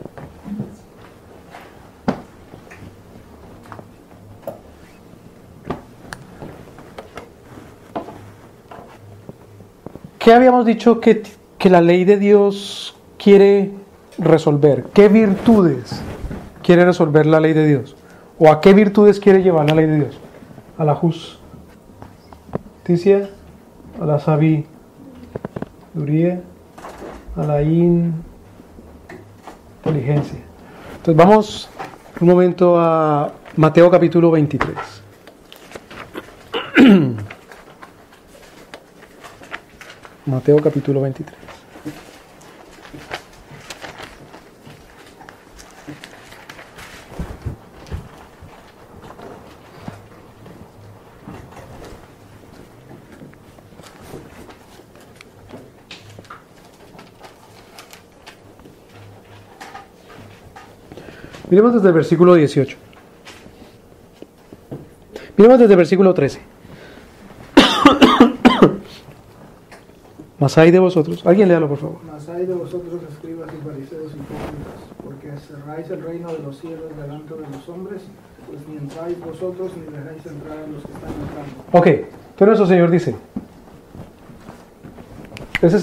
¿Qué habíamos dicho que la ley de Dios quiere resolver? ¿Qué virtudes quiere resolver la ley de Dios? ¿O a qué virtudes quiere llevar la ley de Dios? A la justicia, a la sabiduría, a la inteligencia. Entonces vamos un momento a Mateo capítulo 23. Mateo capítulo 23. Miremos desde el versículo 18. Miremos desde el versículo 13. Mas hay de vosotros, alguien léalo por favor. Mas hay de vosotros, escribas y fariseos hipócritas, porque cerráis el reino de los cielos delante de los hombres, pues ni entráis vosotros ni dejáis entrar a los que están entrando. Ok, entonces nuestro Señor dice, ese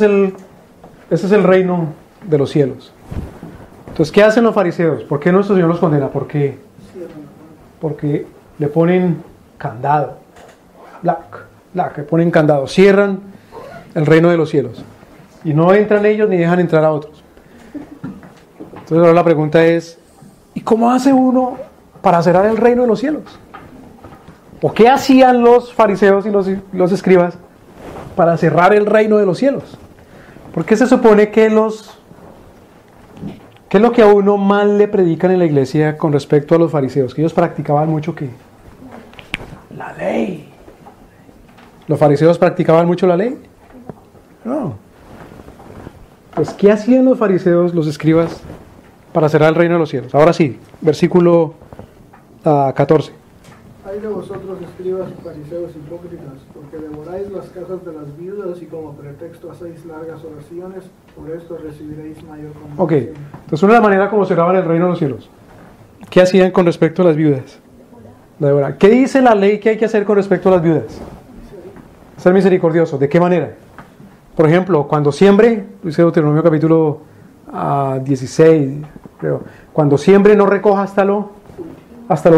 es el reino de los cielos. Entonces, ¿qué hacen los fariseos? ¿Por qué nuestro Señor los condena? Porque le ponen candado, le ponen candado, cierran el reino de los cielos y no entran ellos ni dejan entrar a otros. Entonces ahora la pregunta es, ¿y cómo hace uno para cerrar el reino de los cielos? ¿O qué hacían los fariseos y los escribas para cerrar el reino de los cielos? ¿Por qué se supone que los ¿Qué es lo que a uno mal le predican en la iglesia con respecto a los fariseos? Que ellos practicaban mucho ¿qué? La ley. ¿Los fariseos practicaban mucho la ley? No. Pues, ¿qué hacían los fariseos, los escribas, para cerrar el reino de los cielos? Ahora sí, versículo 14. Hay de vosotros, escribas y fariseos hipócritas, porque devoráis las casas de las viudas y como pretexto hacéis largas oraciones, por esto recibiréis mayor condenación. Ok, entonces una de las maneras como cerraban el reino de los cielos. ¿Qué hacían con respecto a las viudas? ¿Qué dice la ley que hay que hacer con respecto a las viudas? Ser misericordioso. ¿De qué manera? Por ejemplo, cuando siembre, dice Deuteronomio capítulo 16, creo, cuando siembre no recoja hasta lo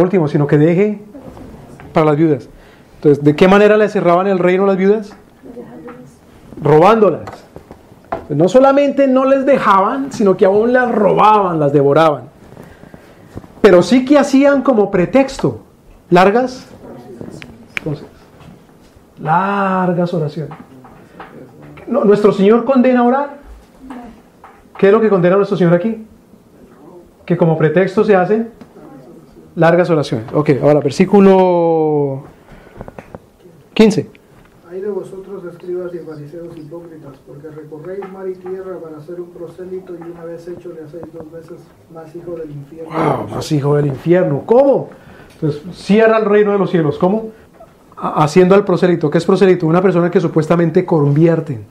último, sino que deje para las viudas. Entonces, ¿de qué manera le cerraban el reino a las viudas? Robándolas. Entonces, no solamente no les dejaban, sino que aún las robaban, las devoraban. Pero sí que hacían como pretexto largas, entonces, largas oraciones. No, ¿nuestro Señor condena a orar? ¿Qué es lo que condena a nuestro Señor aquí? Que como pretexto se hacen largas oraciones. Ok, ahora versículo 15. Hay de vosotros, escribas y fariseos hipócritas, porque recorréis mar y tierra para hacer un prosélito y una vez hecho le hacéis 2 veces más hijo del infierno. Wow, más hijo del infierno. ¿Cómo? Entonces, cierra el reino de los cielos. ¿Cómo? Haciendo al prosélito. ¿Qué es prosélito? Una persona que supuestamente convierten.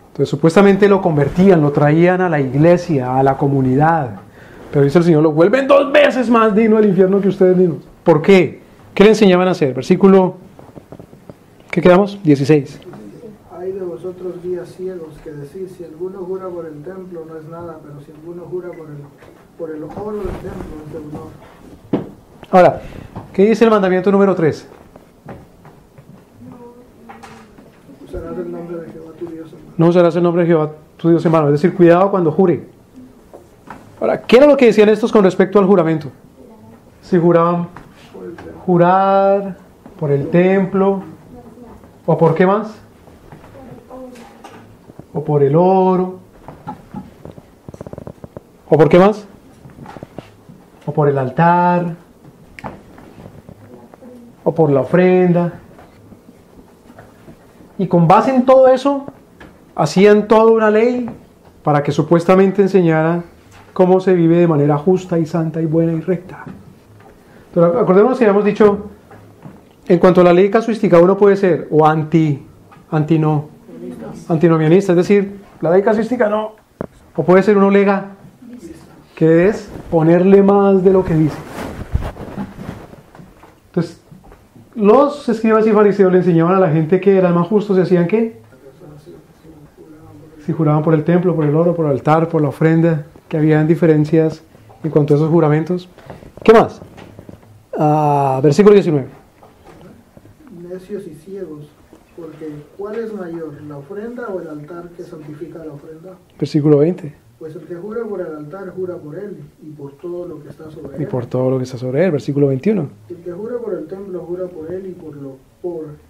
Entonces, supuestamente lo convertían, lo traían a la iglesia, a la comunidad. Pero dice el Señor, lo vuelven 2 veces más digno del infierno que ustedes mismos. ¿Por qué? ¿Qué le enseñaban a hacer? Versículo, ¿qué quedamos? 16. Hay de vosotros guías ciegos que decís, si alguno jura por el templo no es nada, pero si alguno jura por el oro del templo es deudor. Ahora, ¿qué dice el mandamiento número 3? Usarás el nombre de Jehová tu Dios en vano. No usarás el nombre de Jehová tu Dios en vano. Es decir, cuidado cuando jure. Ahora, ¿qué era lo que decían estos con respecto al juramento? Si juraban jurar por el templo, ¿o por qué más? ¿O por el oro? ¿O por qué más? ¿O por el altar? ¿O por la ofrenda? Y con base en todo eso, hacían toda una ley para que supuestamente enseñara cómo se vive de manera justa y santa y buena y recta. Pero acordémonos que habíamos dicho, en cuanto a la ley casuística, uno puede ser o antinomianista, es decir, la ley casuística no, o puede ser uno lega, que es ponerle más de lo que dice. Entonces, los escribas y fariseos le enseñaban a la gente que eran más justos y hacían ¿qué? Si juraban por el templo, por el oro, por el altar, por la ofrenda, que habían diferencias en cuanto a esos juramentos. ¿Qué más? Versículo 19. Necios y ciegos, porque ¿cuál es mayor, la ofrenda o el altar que santifica la ofrenda? Versículo 20. Pues el que jura por el altar, jura por él y por todo lo que está sobre él. Y por todo lo que está sobre él. Versículo 21. El que jura por el templo, jura por él y por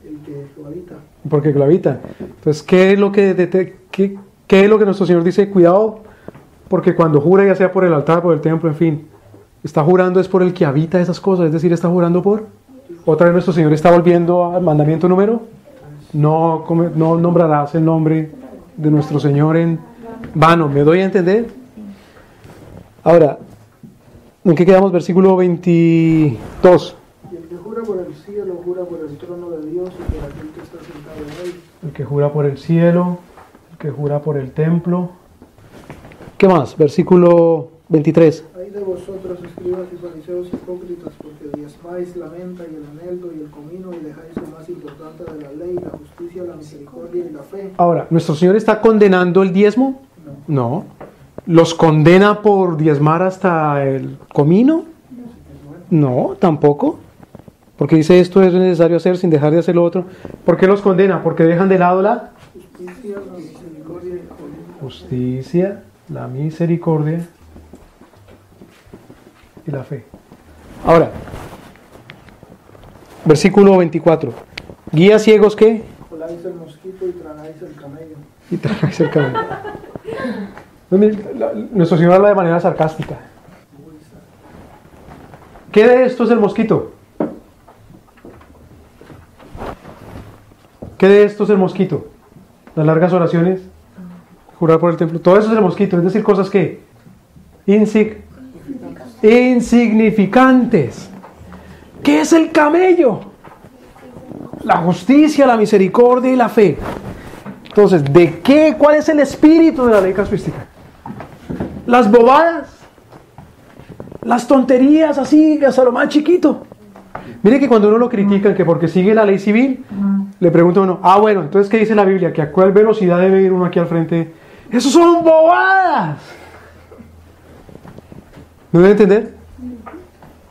el que lo habita. Porque lo habita. Entonces, ¿qué es lo que nuestro Señor dice? Cuidado, porque cuando jura, ya sea por el altar, por el templo, en fin, está jurando es por el que habita esas cosas, es decir, está jurando por... Otra vez nuestro Señor está volviendo al mandamiento número. No nombrarás el nombre de nuestro Señor en vano. ¿Me doy a entender? Ahora, ¿en qué quedamos? Versículo 22. Y el que jura por el cielo, jura por el trono de Dios y por aquel que está sentado en él. El que jura por el cielo, el que jura por el templo. ¿Qué más? Versículo 23. Hay de vosotros, escribas y fariseos hipócritas, porque diezmáis la menta y el eneldo y el comino y dejáis lo más importante de la ley, la justicia, la misericordia y la fe. Ahora, ¿nuestro Señor está condenando el diezmo? No. ¿Los condena por diezmar hasta el comino? No, tampoco. Porque dice esto es necesario hacer sin dejar de hacer lo otro. ¿Por qué los condena? Porque dejan de lado la Justicia, la misericordia y la fe. justicia, la misericordia y la fe. Ahora, versículo 24. Guías ciegos, ¿qué? Coláis el mosquito y tragáis el camello. Y tragáis el camello. Nuestro Señor habla de manera sarcástica. ¿Qué de esto es el mosquito? ¿Qué de esto es el mosquito? Las largas oraciones, jurar por el templo, todo eso es el mosquito, es decir, cosas que insignificantes. ¿Qué es el camello? La justicia, la misericordia y la fe. Entonces, ¿de qué? ¿Cuál es el espíritu de la ley casuística? Las bobadas, las tonterías así, hasta lo más chiquito. Mire que cuando uno lo critica, que porque sigue la ley civil, le pregunta a uno, bueno, entonces ¿qué dice la Biblia? ¿Que a cuál velocidad debe ir uno aquí al frente? ¡Eso son bobadas! ¿No debe entender?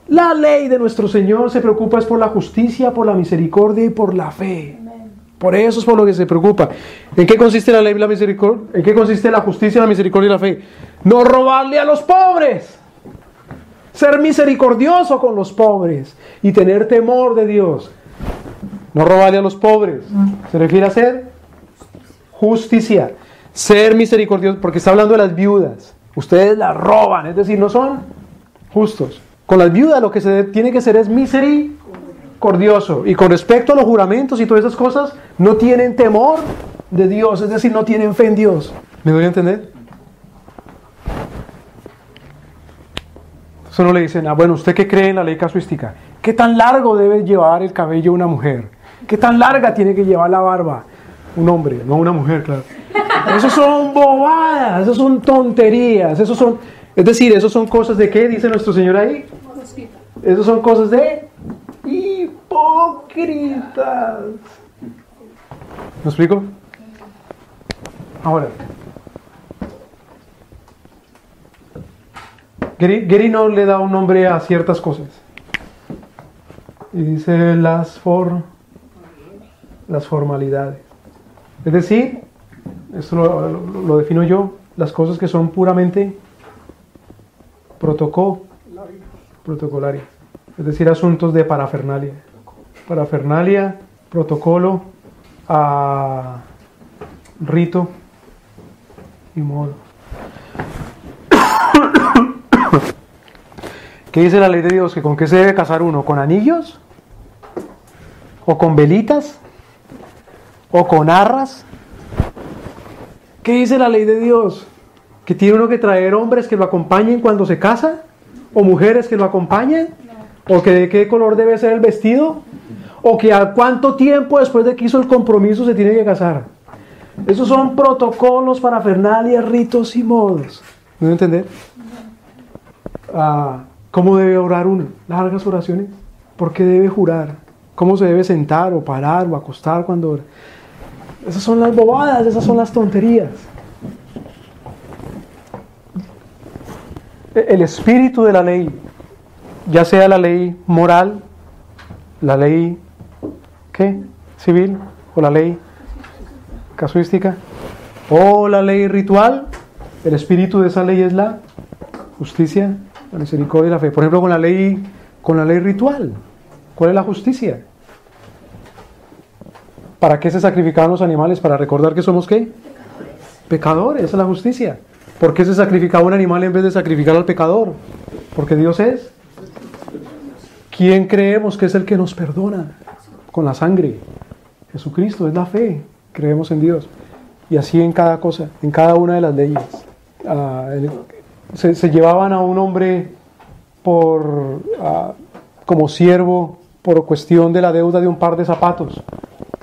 La ley de nuestro Señor se preocupa es por la justicia, por la misericordia y por la fe. Por eso es por lo que se preocupa. ¿En qué consiste la ley y la misericordia? ¿En qué consiste la justicia, la misericordia y la fe? No robarle a los pobres. Ser misericordioso con los pobres y tener temor de Dios. No robarle a los pobres. Se refiere a ser justicia. Ser misericordioso, porque está hablando de las viudas. Ustedes las roban, es decir, no son justos. Con las viudas lo que se tiene que ser es misericordioso. Y con respecto a los juramentos y todas esas cosas, no tienen temor de Dios, es decir, no tienen fe en Dios. ¿Me doy a entender? Eso no le dicen, bueno, ¿usted qué cree en la ley casuística? ¿Qué tan largo debe llevar el cabello una mujer? ¿Qué tan larga tiene que llevar la barba un hombre? No una mujer, claro. Eso son bobadas, eso son tonterías, eso son, es decir, eso son cosas de ¿qué dice nuestro Señor ahí? Eso son cosas de hipócritas. ¿Me explico? Ahora, Gary no le da un nombre a ciertas cosas. Y dice las formalidades. Es decir, esto lo defino yo, las cosas que son puramente protocolarias. Es decir, asuntos de parafernalia. Parafernalia, protocolo, rito y modo. ¿Qué dice la ley de Dios? ¿Que con qué se debe casar uno? ¿Con anillos? ¿O con velitas? ¿O con arras? ¿Qué dice la ley de Dios? ¿Que tiene uno que traer hombres que lo acompañen cuando se casa? ¿O mujeres que lo acompañen? ¿O que de qué color debe ser el vestido? ¿O que a cuánto tiempo después de que hizo el compromiso se tiene que casar? Esos son protocolos, parafernalias, ritos y modos. ¿Me voy a entender? ¿Cómo debe orar uno? Largas oraciones. ¿Por qué debe jurar? ¿Cómo se debe sentar o parar o acostar cuando ora? Esas son las bobadas, esas son las tonterías. El espíritu de la ley, ya sea la ley moral, la ley civil, o la ley casuística, o la ley ritual, el espíritu de esa ley es la justicia, la misericordia y la fe. Por ejemplo, con la ley ritual, ¿cuál es la justicia? ¿Para qué se sacrificaban los animales? Para recordar que somos ¿qué? Pecadores, esa es la justicia. ¿Por qué se sacrificaba un animal en vez de sacrificar al pecador? Porque Dios es. ¿Quién creemos que es el que nos perdona? Con la sangre. Jesucristo, es la fe. Creemos en Dios. Y así en cada cosa, en cada una de las leyes. Se llevaban a un hombre como siervo por cuestión de la deuda de un par de zapatos.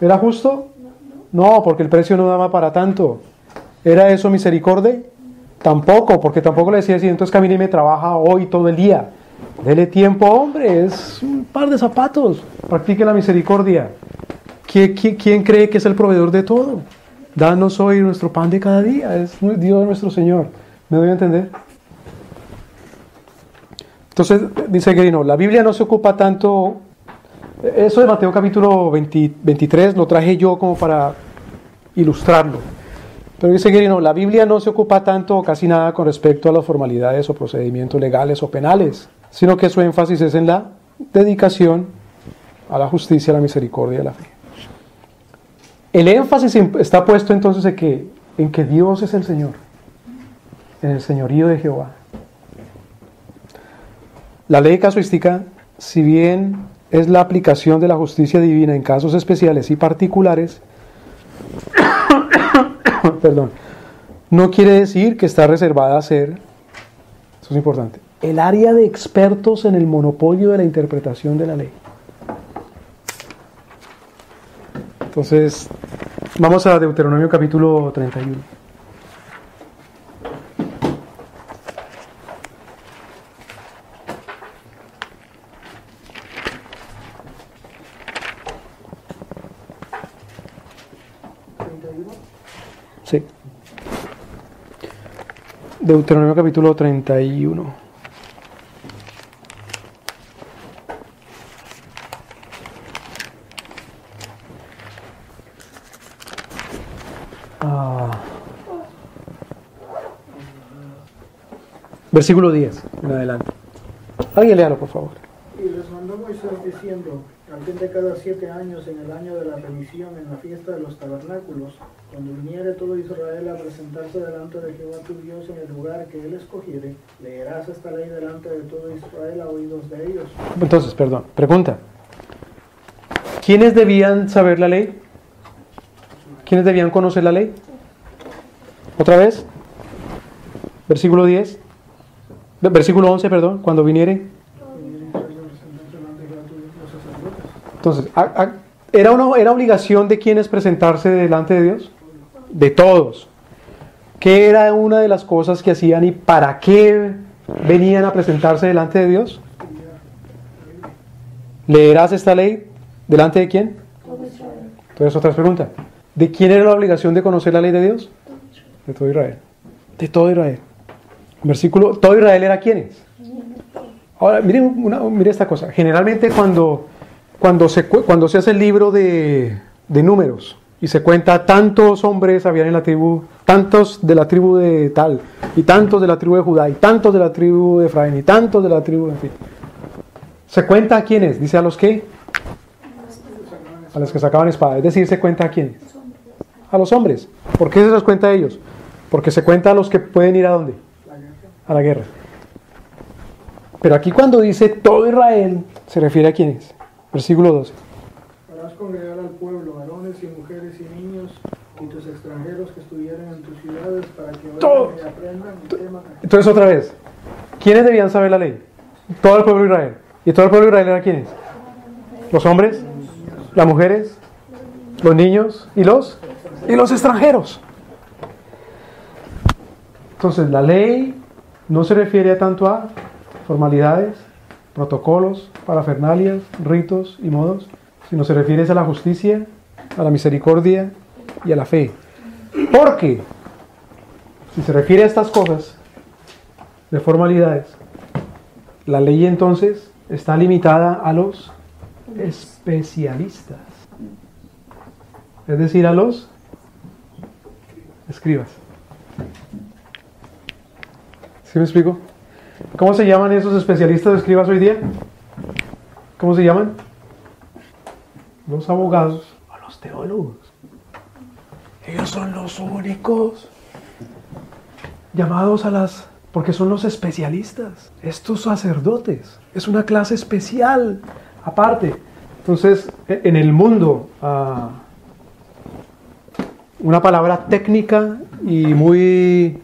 ¿Era justo? No, porque el precio no daba para tanto. ¿Era eso misericordia? Tampoco, porque tampoco le decía así, entonces camine y me trabaja hoy todo el día. Dele tiempo, hombre, es un par de zapatos. Practique la misericordia. ¿Quién cree que es el proveedor de todo? Danos hoy nuestro pan de cada día. Es Dios nuestro Señor. ¿Me doy a entender? Entonces, dice Guerino, la Biblia no se ocupa tanto. Eso de Mateo capítulo 23 lo traje yo como para ilustrarlo. Pero dice Guerino, la Biblia no se ocupa tanto o casi nada con respecto a las formalidades o procedimientos legales o penales, sino que su énfasis es en la dedicación a la justicia, a la misericordia y a la fe. El énfasis está puesto entonces en que Dios es el Señor. en el señorío de Jehová. La ley casuística, si bien es la aplicación de la justicia divina en casos especiales y particulares, perdón, no quiere decir que está reservada a ser, eso es importante, el área de expertos en el monopolio de la interpretación de la ley. Entonces, vamos a Deuteronomio capítulo 31. Sí. Deuteronomio capítulo 31. Versículo 10 en adelante. Alguien léalo, por favor. Y les mandó Moisés diciendo: al fin de cada 7 años, en el año de la remisión, en la fiesta de los tabernáculos, cuando viniere todo Israel a presentarse delante de Jehová tu Dios en el lugar que él escogiere, leerás esta ley delante de todo Israel a oídos de ellos. Entonces, perdón, pregunta. ¿Quiénes debían saber la ley? ¿Quiénes debían conocer la ley? ¿Otra vez? Versículo 10. Versículo 11, perdón, cuando viniere. Entonces, ¿era obligación de quiénes presentarse delante de Dios? De todos. ¿Qué era una de las cosas que hacían y para qué venían a presentarse delante de Dios? ¿Leerás esta ley delante de quién? Entonces, otra pregunta. ¿De quién era la obligación de conocer la ley de Dios? De todo Israel. De todo Israel. Versículo, ¿todo Israel era quiénes? Ahora, mire esta cosa. Generalmente cuando se hace el libro de números y se cuenta tantos hombres habían en la tribu, tantos de la tribu de tal, y tantos de la tribu de Judá, y tantos de la tribu de Efraín, y tantos de la tribu, en fin. ¿Se cuenta a quiénes? Dice a los que a los que sacaban espada. Es decir, ¿se cuenta a quiénes? A los hombres. ¿Por qué se los cuenta a ellos? Porque se cuenta a los que pueden ir a dónde? A la guerra. Pero aquí cuando dice todo Israel, se refiere a quiénes. Versículo 12. Harás congregar al pueblo, varones y mujeres y niños, y tus extranjeros que estuvieran en tus ciudades, para que oigan y aprendan y teman. Entonces otra vez, ¿quiénes debían saber la ley? Todo el pueblo de Israel. ¿Y todo el pueblo de Israel era quiénes? Los hombres, las mujeres, los niños y los extranjeros. Entonces la ley no se refiere tanto a formalidades, protocolos, parafernalias, ritos y modos, sino se refiere a la justicia, a la misericordia y a la fe. Porque si se refiere a estas cosas de formalidades, la ley entonces está limitada a los especialistas, es decir, a los escribas. ¿Sí me explico? ¿Cómo se llaman esos especialistas escribas hoy día? ¿Cómo se llaman? Los abogados o los teólogos. Ellos son los únicos llamados porque son los especialistas. Estos sacerdotes es una clase especial aparte. Entonces, en el mundo, una palabra técnica y muy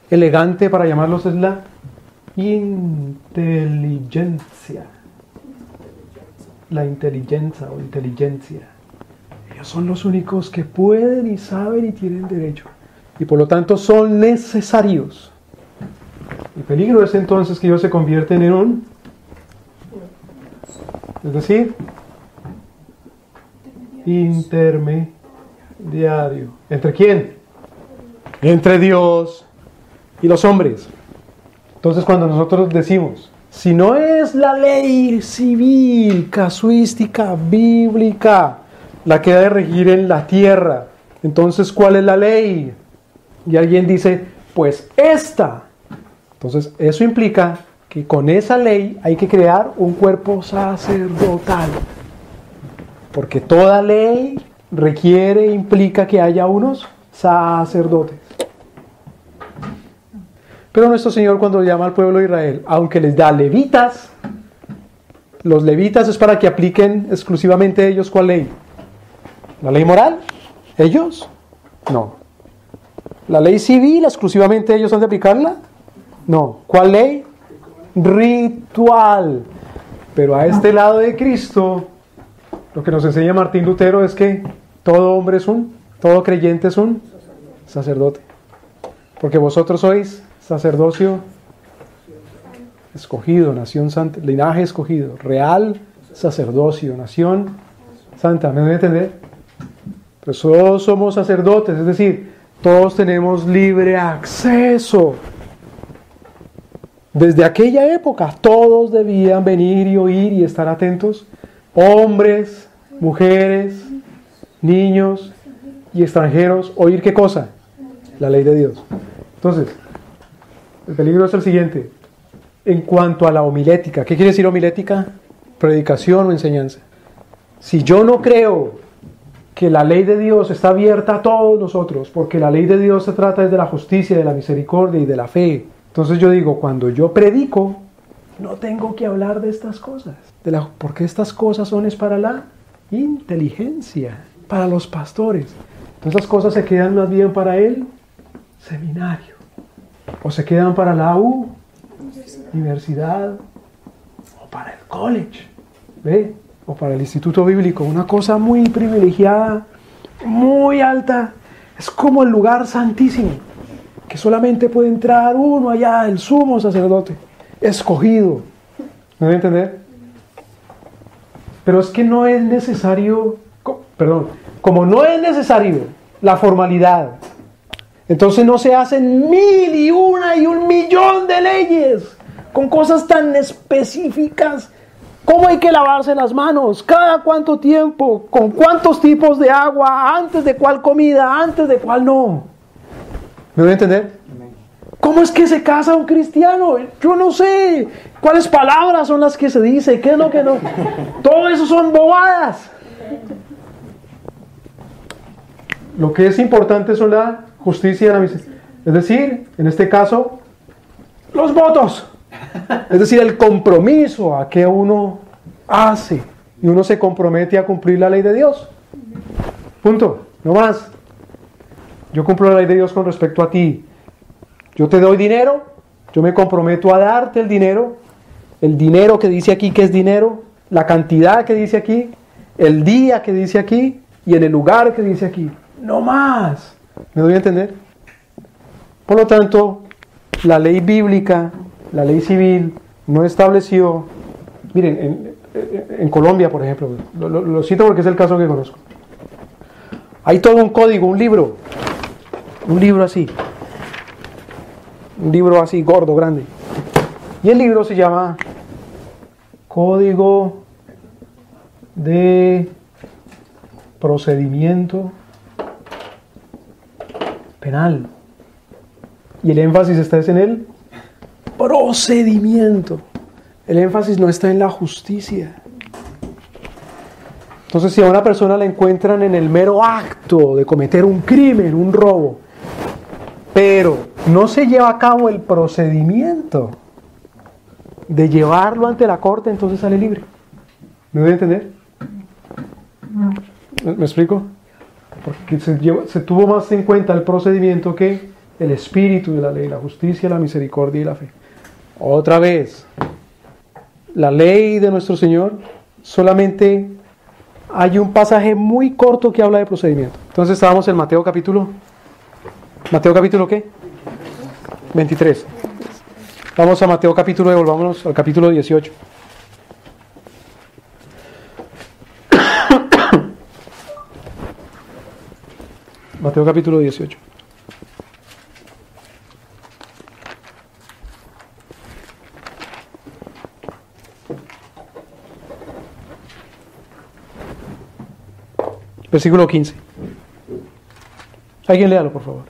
elegante para llamarlos es la inteligencia. La inteligencia o inteligencia. Ellos son los únicos que pueden y saben y tienen derecho. Y por lo tanto son necesarios. El peligro es entonces que ellos se convierten en un... Es decir, intermediario. ¿Entre quién? Entre Dios y los hombres. Entonces cuando nosotros decimos, si no es la ley civil, casuística, bíblica, la que ha de regir en la tierra, entonces ¿cuál es la ley? Y alguien dice, pues esta. Entonces eso implica que con esa ley hay que crear un cuerpo sacerdotal. Porque toda ley implica que haya unos sacerdotes. Pero nuestro Señor, cuando llama al pueblo de Israel, aunque les da levitas, los levitas es para que apliquen exclusivamente ellos, ¿cuál ley? ¿La ley moral? ¿Ellos? No. ¿La ley civil exclusivamente ellos han de aplicarla? No. ¿Cuál ley? Ritual. Pero a este lado de Cristo, lo que nos enseña Martín Lutero es que todo hombre es todo creyente es un sacerdote. Porque vosotros sois sacerdocio escogido, nación santa, linaje escogido, real sacerdocio, nación santa. ¿Me debe entender? Pues todos somos sacerdotes, es decir, todos tenemos libre acceso. Desde aquella época, todos debían venir y oír y estar atentos. Hombres, mujeres, niños y extranjeros, ¿oír qué cosa? La ley de Dios. Entonces, el peligro es el siguiente. En cuanto a la homilética, ¿qué quiere decir homilética? Predicación o enseñanza. Si yo no creo que la ley de Dios está abierta a todos nosotros, porque la ley de Dios se trata de la justicia, de la misericordia y de la fe, entonces yo digo, cuando yo predico, no tengo que hablar de estas cosas, porque estas cosas son para la inteligencia, para los pastores. Entonces estas cosas se quedan más bien para el seminario, o se quedan para la universidad, o para el college, ¿ve? O para el instituto bíblico, una cosa muy privilegiada, muy alta, es como el lugar santísimo, que solamente puede entrar uno allá, el sumo sacerdote, escogido. ¿Me voy a entender? Pero es que no es necesario, como no es necesario la formalidad, entonces no se hacen 1000 y 1 millón de leyes con cosas tan específicas. ¿Cómo hay que lavarse las manos? ¿Cada cuánto tiempo? ¿Con cuántos tipos de agua? ¿Antes de cuál comida? ¿Antes de cuál no? ¿Me voy a entender? ¿Cómo es que se casa un cristiano? Yo no sé. ¿Cuáles palabras son las que se dice? ¿Qué es lo que no? Todo eso son bobadas. Lo que es importante son la justicia y la misericordia. Es decir, en este caso, los votos. Es decir, el compromiso a que uno hace y uno se compromete a cumplir la ley de Dios. Punto, no más. Yo cumplo la ley de Dios con respecto a ti. Yo te doy dinero, yo me comprometo a darte el dinero que dice aquí que es dinero, la cantidad que dice aquí, el día que dice aquí y en el lugar que dice aquí. No más. ¿Me doy a entender? Por lo tanto, la ley bíblica, la ley civil, no estableció, miren, en Colombia, por ejemplo, lo cito porque es el caso que conozco. Hay todo un código, un libro así, gordo, grande. Y el libro se llama Código de Procedimiento Penal. Y el énfasis está en el procedimiento. El énfasis no está en la justicia. Entonces, si a una persona la encuentran en el mero acto de cometer un crimen, un robo, pero no se lleva a cabo el procedimiento de llevarlo ante la corte, entonces sale libre. ¿Me voy a entender? ¿Me explico? Porque se tuvo más en cuenta el procedimiento que el espíritu de la ley, la justicia, la misericordia y la fe. Otra vez, la ley de nuestro Señor, solamente hay un pasaje muy corto que habla de procedimiento. Entonces estábamos en Mateo capítulo ¿qué? 23. Vamos a Mateo capítulo, volvámonos al capítulo 18. Mateo capítulo 18. Versículo 15. Alguien léalo, por favor.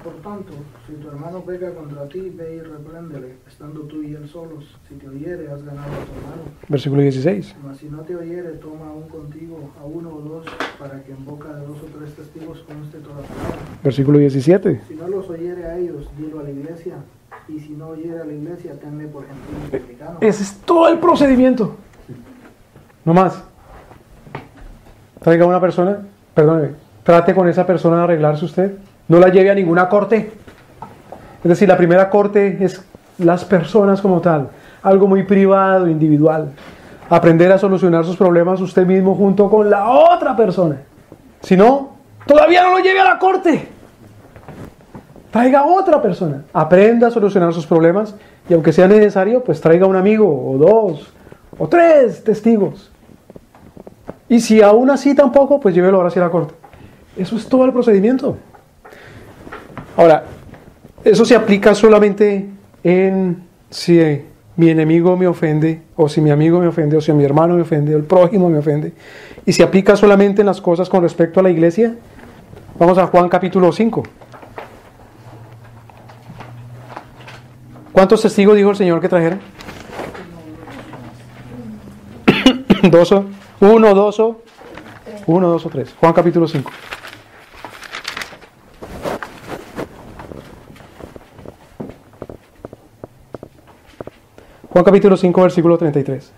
Por tanto, si tu hermano peca contra ti, ve y repréndele, estando tú y él solos. Si te oyere, has ganado a tu hermano. Versículo 16. Mas si no te oyere, toma aún contigo a 1 o 2, para que en boca de 2 o 3 testigos conste toda palabra. Versículo 17. Si no los oyere a ellos, dilo a la iglesia. y si no oyere a la iglesia, tenme por gentil y publicano. Ese es todo el procedimiento. No más. Traiga a una persona, perdóneme, trate con esa persona de arreglarse usted. No la lleve a ninguna corte. Es decir, la primera corte es las personas como tal. Algo muy privado, individual. Aprender a solucionar sus problemas usted mismo junto con la otra persona. Si no, todavía no lo lleve a la corte. Traiga a otra persona. Aprenda a solucionar sus problemas y aunque sea necesario, pues traiga un amigo o 2 o 3 testigos. Y si aún así tampoco, pues llévelo ahora hacia la corte. Eso es todo el procedimiento. Ahora, eso se aplica solamente en si mi enemigo me ofende, o si mi amigo me ofende, o si mi hermano me ofende, o el prójimo me ofende. Y se aplica solamente en las cosas con respecto a la iglesia. Vamos a Juan capítulo 5. ¿Cuántos testigos dijo el Señor que trajera? 1, 2 o 3. Juan capítulo 5. Juan capítulo 5, versículo 33.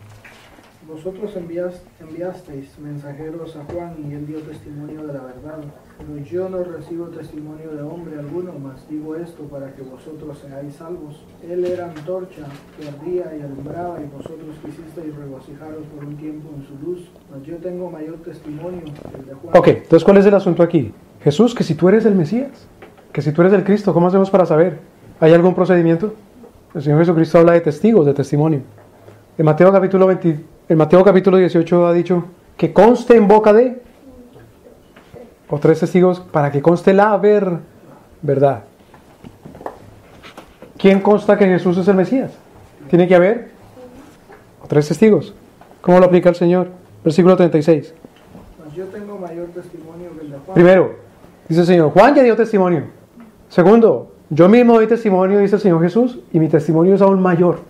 Vosotros enviasteis mensajeros a Juan y él dio testimonio de la verdad. Pero yo no recibo testimonio de hombre alguno, mas digo esto para que vosotros seáis salvos. Él era antorcha que ardía y alumbraba, y vosotros quisisteis regocijaros por un tiempo en su luz. Mas yo tengo mayor testimonio que el de Juan. Ok, entonces ¿cuál es el asunto aquí? Jesús, que si tú eres el Mesías, que si tú eres el Cristo, ¿cómo hacemos para saber? ¿Hay algún procedimiento? El Señor Jesucristo habla de testigos, de testimonio. En Mateo capítulo 18 ha dicho que conste en boca de o 3 testigos para que conste la verdad. ¿Quién consta que Jesús es el Mesías? Tiene que haber 3 testigos. ¿Cómo lo aplica el Señor? Versículo 36. Mas yo tengo mayor testimonio que el de Juan. Primero, dice el Señor, Juan ya dio testimonio. Segundo, yo mismo doy testimonio, dice el Señor Jesús, y mi testimonio es aún mayor.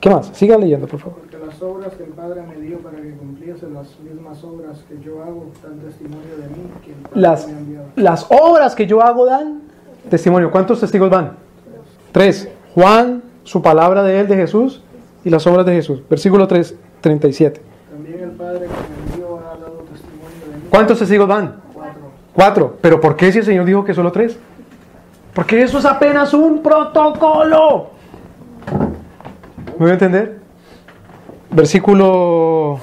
¿Qué más? Siga leyendo, por favor. Porque las obras que el Padre me dio para que cumpliese las mismas obras que yo hago, dan testimonio de mí, que el Padre me ha enviado. Las obras que yo hago dan testimonio. ¿Cuántos testigos van? 3. Juan, su palabra de él, de Jesús, y las obras de Jesús. Versículo 37. También el Padre que me envió ha dado testimonio de mí. ¿Cuántos testigos van? 4. 4. ¿Pero por qué si el Señor dijo que solo 3? Porque eso es apenas un protocolo. ¿Me voy a entender? Versículo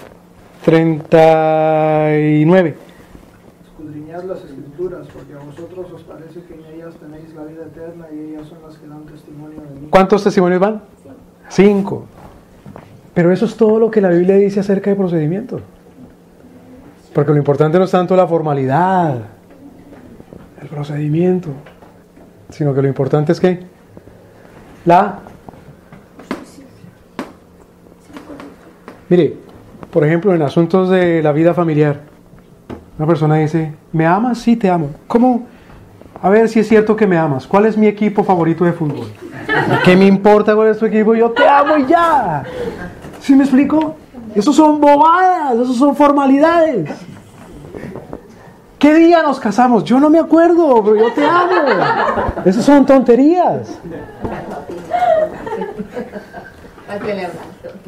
39. Escudriñad las Escrituras, porque a vosotros os parece que en ellas tenéis la vida eterna, y ellas son las que dan testimonio de mí. ¿Cuántos testimonios van? 5. Pero eso es todo lo que la Biblia dice acerca del procedimiento. Porque lo importante no es tanto la formalidad, el procedimiento, sino que lo importante es que Mire, por ejemplo, en asuntos de la vida familiar, una persona dice, ¿me amas? Sí, te amo. ¿Cómo? A ver si es cierto que me amas. ¿Cuál es mi equipo favorito de fútbol? ¿Qué me importa cuál es tu equipo? Yo te amo y ya. ¿Sí me explico? Esos son bobadas, esos son formalidades. ¿Qué día nos casamos? Yo no me acuerdo, pero yo te amo. Esas son tonterías.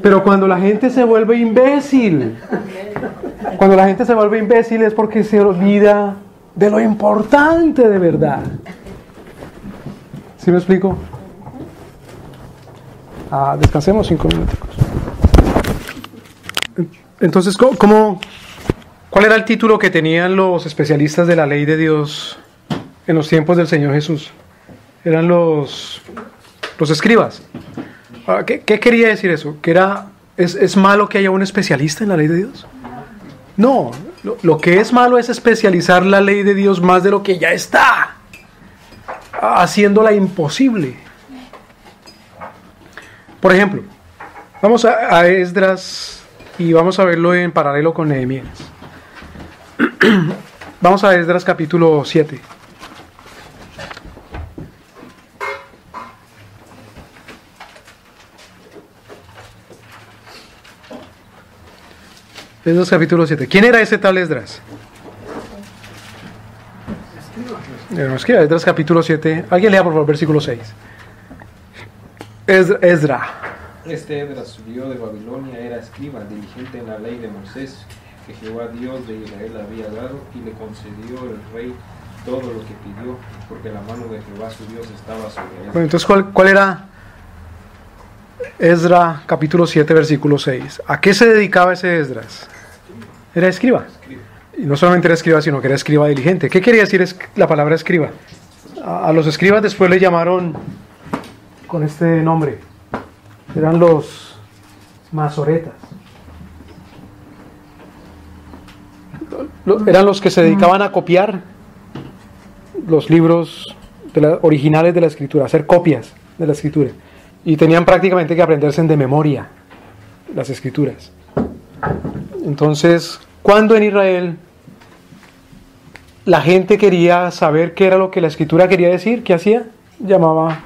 Pero cuando la gente se vuelve imbécil, es porque se olvida de lo importante de verdad. ¿Sí me explico? Descansemos 5 minutos. Entonces, ¿cuál era el título que tenían los especialistas de la ley de Dios en los tiempos del Señor Jesús? Eran los escribas. ¿Qué quería decir eso? ¿Que es malo que haya un especialista en la ley de Dios? No, lo que es malo es especializar la ley de Dios más de lo que ya está, haciéndola imposible. Por ejemplo, vamos a Esdras y vamos a verlo en paralelo con Nehemías. Vamos a Esdras capítulo 7. Esdras capítulo 7. ¿Quién era ese tal Esdras? Escriba Esdras capítulo 7. Alguien lea por favor versículo 6. Esdra. Este Esdras subió de Babilonia, era escriba, diligente en la ley de Moisés, que Jehová Dios de Israel había dado, y le concedió el rey todo lo que pidió, porque la mano de Jehová su Dios estaba sobre él. Bueno, entonces, ¿cuál era Esdra capítulo 7, versículo 6? ¿A qué se dedicaba ese Esdras? Era escriba. Y no solamente era escriba, sino que era escriba diligente. ¿Qué quería decir la palabra escriba? A los escribas después le llamaron con este nombre. Eran los masoretas. Eran los que se dedicaban a copiar los libros originales de la escritura, hacer copias de la escritura. Y tenían prácticamente que aprenderse de memoria las escrituras. Entonces, cuando en Israel la gente quería saber qué era lo que la escritura quería decir, ¿qué hacía? Llamaba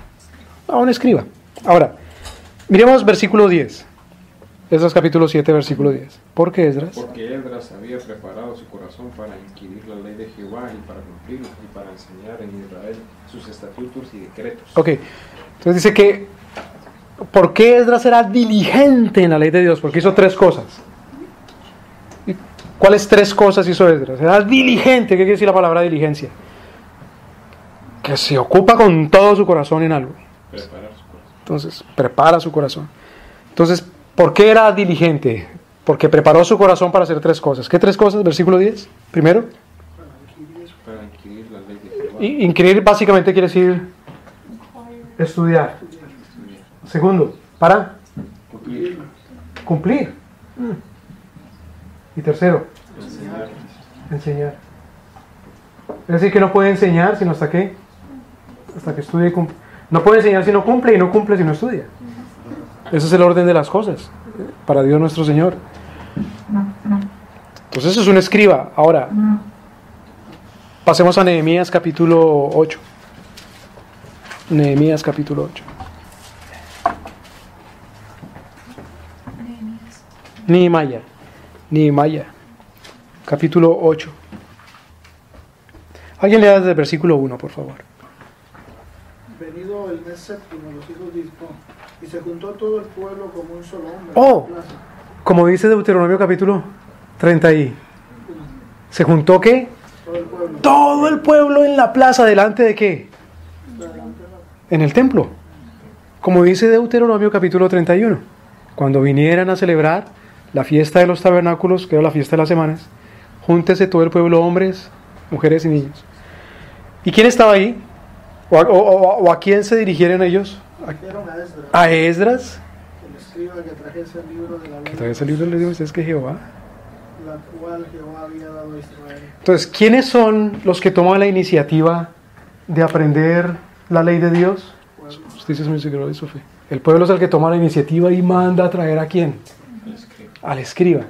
a un escriba. Ahora, miremos versículo 10. Esdras capítulo 7, versículo 10. ¿Por qué Esdras? Porque Esdras había preparado su corazón para inquirir la ley de Jehová y para cumplirla y para enseñar en Israel sus estatutos y decretos. Ok, entonces dice que ¿por qué Esdras era diligente en la ley de Dios? Porque hizo tres cosas. ¿Cuáles tres cosas hizo Esdras? Era diligente. ¿Qué quiere decir la palabra diligencia? Que se ocupa con todo su corazón en algo. Preparar su corazón. Entonces, prepara su corazón. Entonces, ¿por qué era diligente? Porque preparó su corazón para hacer tres cosas. ¿Qué tres cosas? Versículo 10. Primero. Para inquirir la ley de Jehová. Inquirir básicamente quiere decir estudiar. Segundo, para cumplir. Y tercero, enseñar. Es decir, que no puede enseñar sino hasta que estudie y cumple. No puede enseñar si no cumple, y no cumple si no estudia. Ese es el orden de las cosas para Dios nuestro Señor. Entonces eso es un escriba. Ahora, pasemos a Nehemías capítulo 8. Nehemías capítulo 8. Nehemías capítulo 8. Alguien lea desde el versículo 1, por favor. Venido el mes séptimo, los hijos de Iscón, y se juntó todo el pueblo como un solo hombre. Oh, en la plaza. como dice Deuteronomio capítulo 30 y ¿se juntó qué? Todo el pueblo. Todo el pueblo en la plaza, ¿delante de qué? En el templo. Como dice Deuteronomio capítulo 31. Cuando vinieran a celebrar la fiesta de los tabernáculos, que era la fiesta de las semanas, júntese todo el pueblo, hombres, mujeres y niños. ¿Y quién estaba ahí? ¿O a quién se dirigieron ellos? Dijeron a Esdras, ¿A Esdras? el escriba, que trajese el libro de la ley, Entonces el libro le dijo, es que Jehová. la cual Jehová había dado a Israel. Entonces, ¿quiénes son los que toman la iniciativa de aprender la ley de Dios? Justicia es misericordia y su fe. El pueblo es el que toma la iniciativa y manda a traer ¿a quién? Al escriba.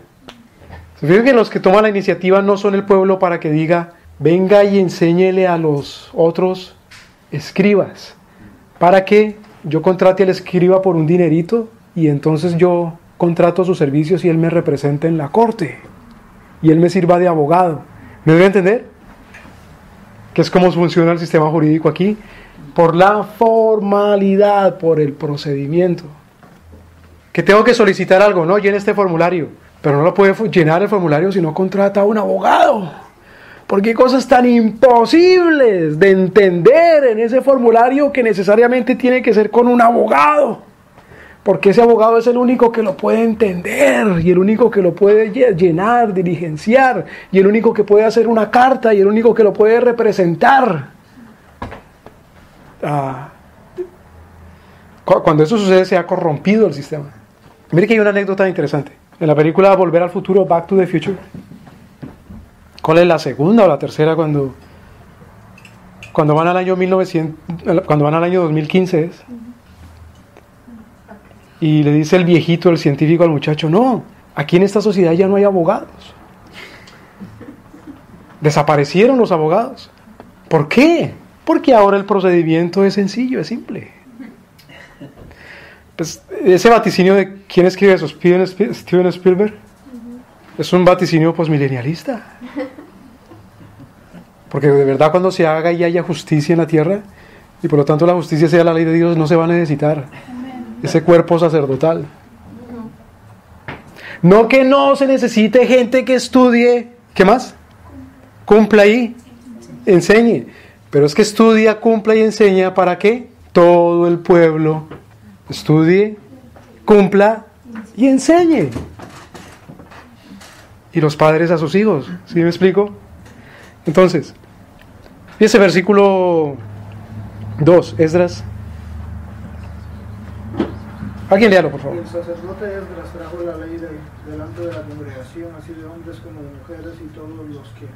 Se fijan que los que toman la iniciativa no son el pueblo para que diga, venga y enséñele a los otros escribas, para que yo contrate al escriba por un dinerito y entonces yo contrato sus servicios y él me representa en la corte y él me sirva de abogado. ¿Me doy a entender? Que es cómo funciona el sistema jurídico aquí, por la formalidad, por el procedimiento. Que tengo que solicitar algo, no, llene este formulario, pero no lo puede llenar el formulario si no contrata a un abogado, porque hay cosas tan imposibles de entender en ese formulario que necesariamente tiene que ser con un abogado, porque ese abogado es el único que lo puede entender, y el único que lo puede llenar, diligenciar, y el único que puede hacer una carta, y el único que lo puede representar. Cuando eso sucede se ha corrompido el sistema. Mire que hay una anécdota interesante. En la película Volver al Futuro, Back to the Future, ¿cuál es la segunda o la tercera cuando van al año 1900, cuando van al año 2015 es? Y le dice el viejito, el científico al muchacho, no, aquí en esta sociedad ya no hay abogados. Desaparecieron los abogados. ¿Por qué? Porque ahora el procedimiento es sencillo, es simple. Pues ese vaticinio de quién escribe eso, Steven Spielberg, es un vaticinio posmilenialista. Porque de verdad cuando se haga y haya justicia en la tierra, y por lo tanto la justicia sea la ley de Dios, no se va a necesitar ese cuerpo sacerdotal. No que no se necesite gente que estudie, ¿qué más? Cumpla y enseñe. Pero es que estudia, cumpla y enseña ¿para qué? Todo el pueblo estudie, cumpla y enseñe. Y los padres a sus hijos, ¿sí me explico? Entonces, ese versículo 2, Esdras. Alguien léalo, por Y favor. el sacerdote Esdras trajo la ley delante de la congregación, así de hombres como de mujeres y todos los que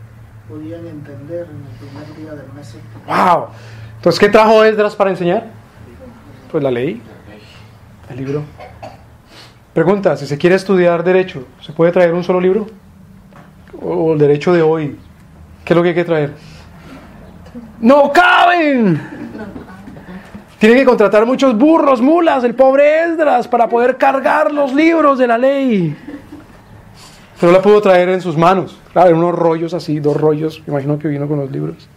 podían entender en el primer día del mes séptimo. ¡Wow! Entonces, ¿qué trajo Esdras para enseñar? Pues la ley, el libro. Pregunta, si se quiere estudiar derecho, ¿se puede traer un solo libro? ¿O el derecho de hoy? ¿Qué es lo que hay que traer? ¡No caben! Tiene que contratar muchos burros, mulas, el pobre Esdras, para poder cargar los libros de la ley. Pero la pudo traer en sus manos. Claro, en unos rollos así, 2 rollos. Me imagino que vino con los libros.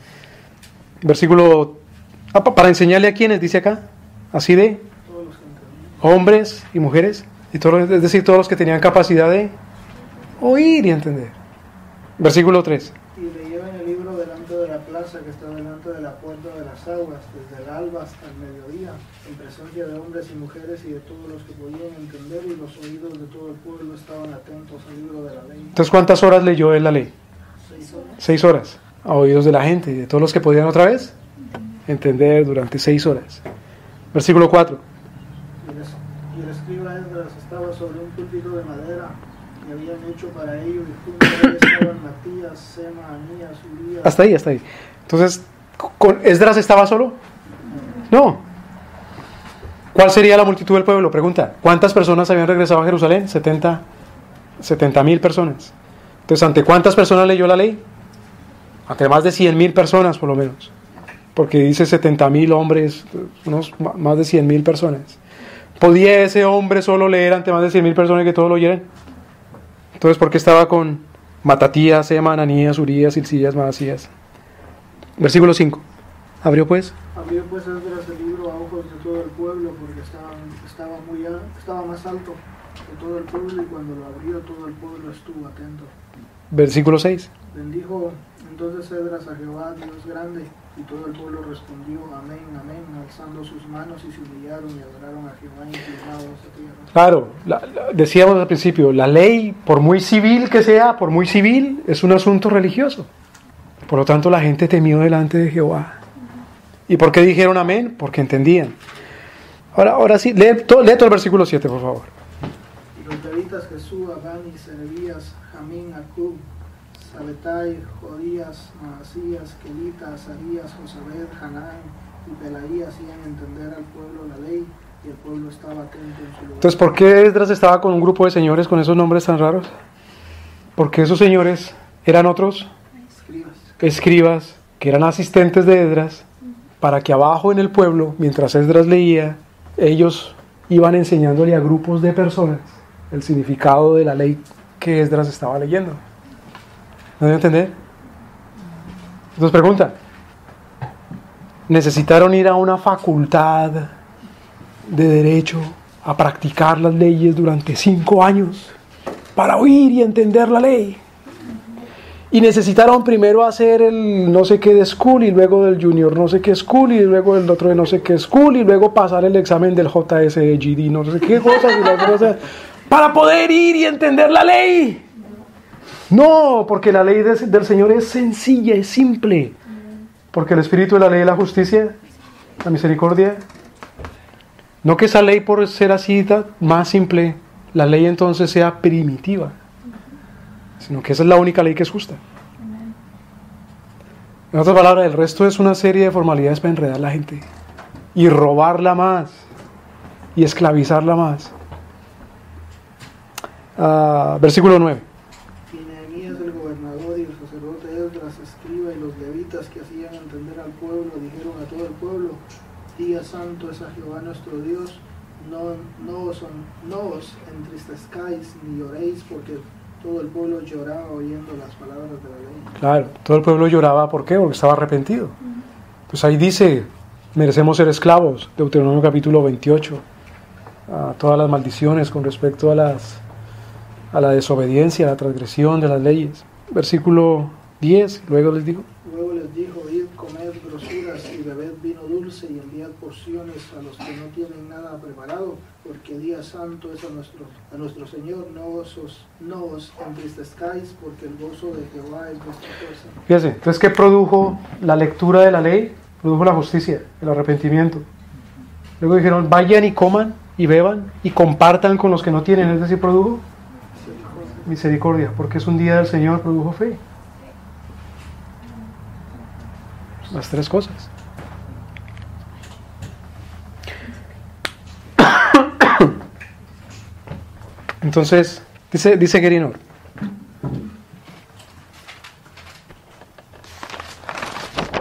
Versículo... para enseñarle a quienes, dice acá. Así de Todos los que entendían. hombres y mujeres. Y todos, es decir, todos los que tenían capacidad de oír y entender. Versículo 3. Y leyeron el libro delante de la plaza que está delante de la puerta de las aguas, desde el alba hasta el mediodía, en presencia de hombres y mujeres y de todos los que podían entender, y los oídos de todo el pueblo estaban atentos al libro de la ley. Entonces, ¿cuántas horas leyó él la ley? 6 horas. 6 horas. A oídos de la gente y de todos los que podían otra vez entender durante 6 horas. Versículo 4. Y el escriba Esdras estaba sobre un púlpito de madera que habían hecho para ello, y junto a él estaban Matías, Sema, Anías, Urías. Hasta ahí. Entonces, ¿con Esdras estaba solo? No. ¿Cuál sería la multitud del pueblo? Pregunta. ¿Cuántas personas habían regresado a Jerusalén? 70,000 personas. Entonces, ¿ante cuántas personas leyó la ley? Ante más de 100,000 personas, por lo menos. Porque dice 70,000 hombres, unos más de 100,000 personas. ¿Podía ese hombre solo leer ante más de 100,000 personas y que todos lo oyeran? Entonces, ¿por qué estaba con Matatías, Sema, Ananías, Urías, Hilcías, Manasías? Versículo 5. Abrió pues Abrió pues Esdras el libro a ojos de todo el pueblo, porque estaba más alto que todo el pueblo, y cuando lo abrió todo el pueblo estuvo atento. versículo 6. Bendijo entonces Esdras a Jehová, Dios grande, y todo el pueblo respondió amén, amén, alzando sus manos, y se humillaron y adoraron a Jehová inclinados a tierra. Claro, decíamos al principio, la ley, por muy civil que sea, por muy civil, es un asunto religioso. Por lo tanto, la gente temió delante de Jehová. ¿Y por qué dijeron amén? Porque entendían. Ahora sí, lee todo el versículo 7, por favor. Y los levitas Jesúa, Bani, Serebías, Jamín, Acub, Sabetai, Jodías, Maasías, Kelita, Azarías, Josabed, Hanán y Pelaí hacían entender al pueblo la ley, y el pueblo estaba atento en su lugar. Entonces, ¿por qué Esdras estaba con un grupo de señores con esos nombres tan raros? Porque esos señores eran otros escribas que eran asistentes de Esdras, para que abajo en el pueblo, mientras Esdras leía, ellos iban enseñándole a grupos de personas el significado de la ley que Esdras estaba leyendo. ¿No debe entender? Entonces pregunta, ¿necesitaron ir a una facultad de derecho a practicar las leyes durante 5 años para oír y entender la ley? Y necesitaron primero hacer el no sé qué de school, y luego del junior no sé qué school, y luego el otro de no sé qué school, y luego pasar el examen del JSGD, no sé qué cosas, y las cosas, para poder ir y entender la ley. No, porque la ley del Señor es sencilla, es simple. Porque el espíritu de la ley es la justicia, la misericordia. No que esa ley, por ser así más simple, la ley entonces sea primitiva, sino que esa es la única ley que es justa. En otras palabras, el resto es una serie de formalidades para enredar a la gente y robarla más y esclavizarla más. Versículo 9. Y Nehemías el gobernador y el sacerdote Esdras, escriba, y los levitas que hacían entender al pueblo, dijeron a todo el pueblo: Día santo es a Jehová nuestro Dios, no os entristezcáis ni lloréis, porque todo el pueblo lloraba oyendo las palabras de la ley. Claro, todo el pueblo lloraba, ¿por qué? Porque estaba arrepentido. Pues ahí dice, merecemos ser esclavos, Deuteronomio capítulo 28. a todas las maldiciones con respecto a la desobediencia, a la transgresión de las leyes. Versículo 10, luego les digo. Luego les dijo, id, comed grosuras y bebed vino dulce y enviad porciones a los que no tienen nada preparado, porque día santo es a nuestro Señor. No os entristezcáis, porque el gozo de Jehová es vuestra fuerza. Fíjense, entonces, ¿qué produjo la lectura de la ley? Produjo la justicia, el arrepentimiento. Luego dijeron, vayan y coman y beban y compartan con los que no tienen, es decir, produjo misericordia, porque es un día del Señor, produjo fe. Las tres cosas. Entonces, dice Gerinor,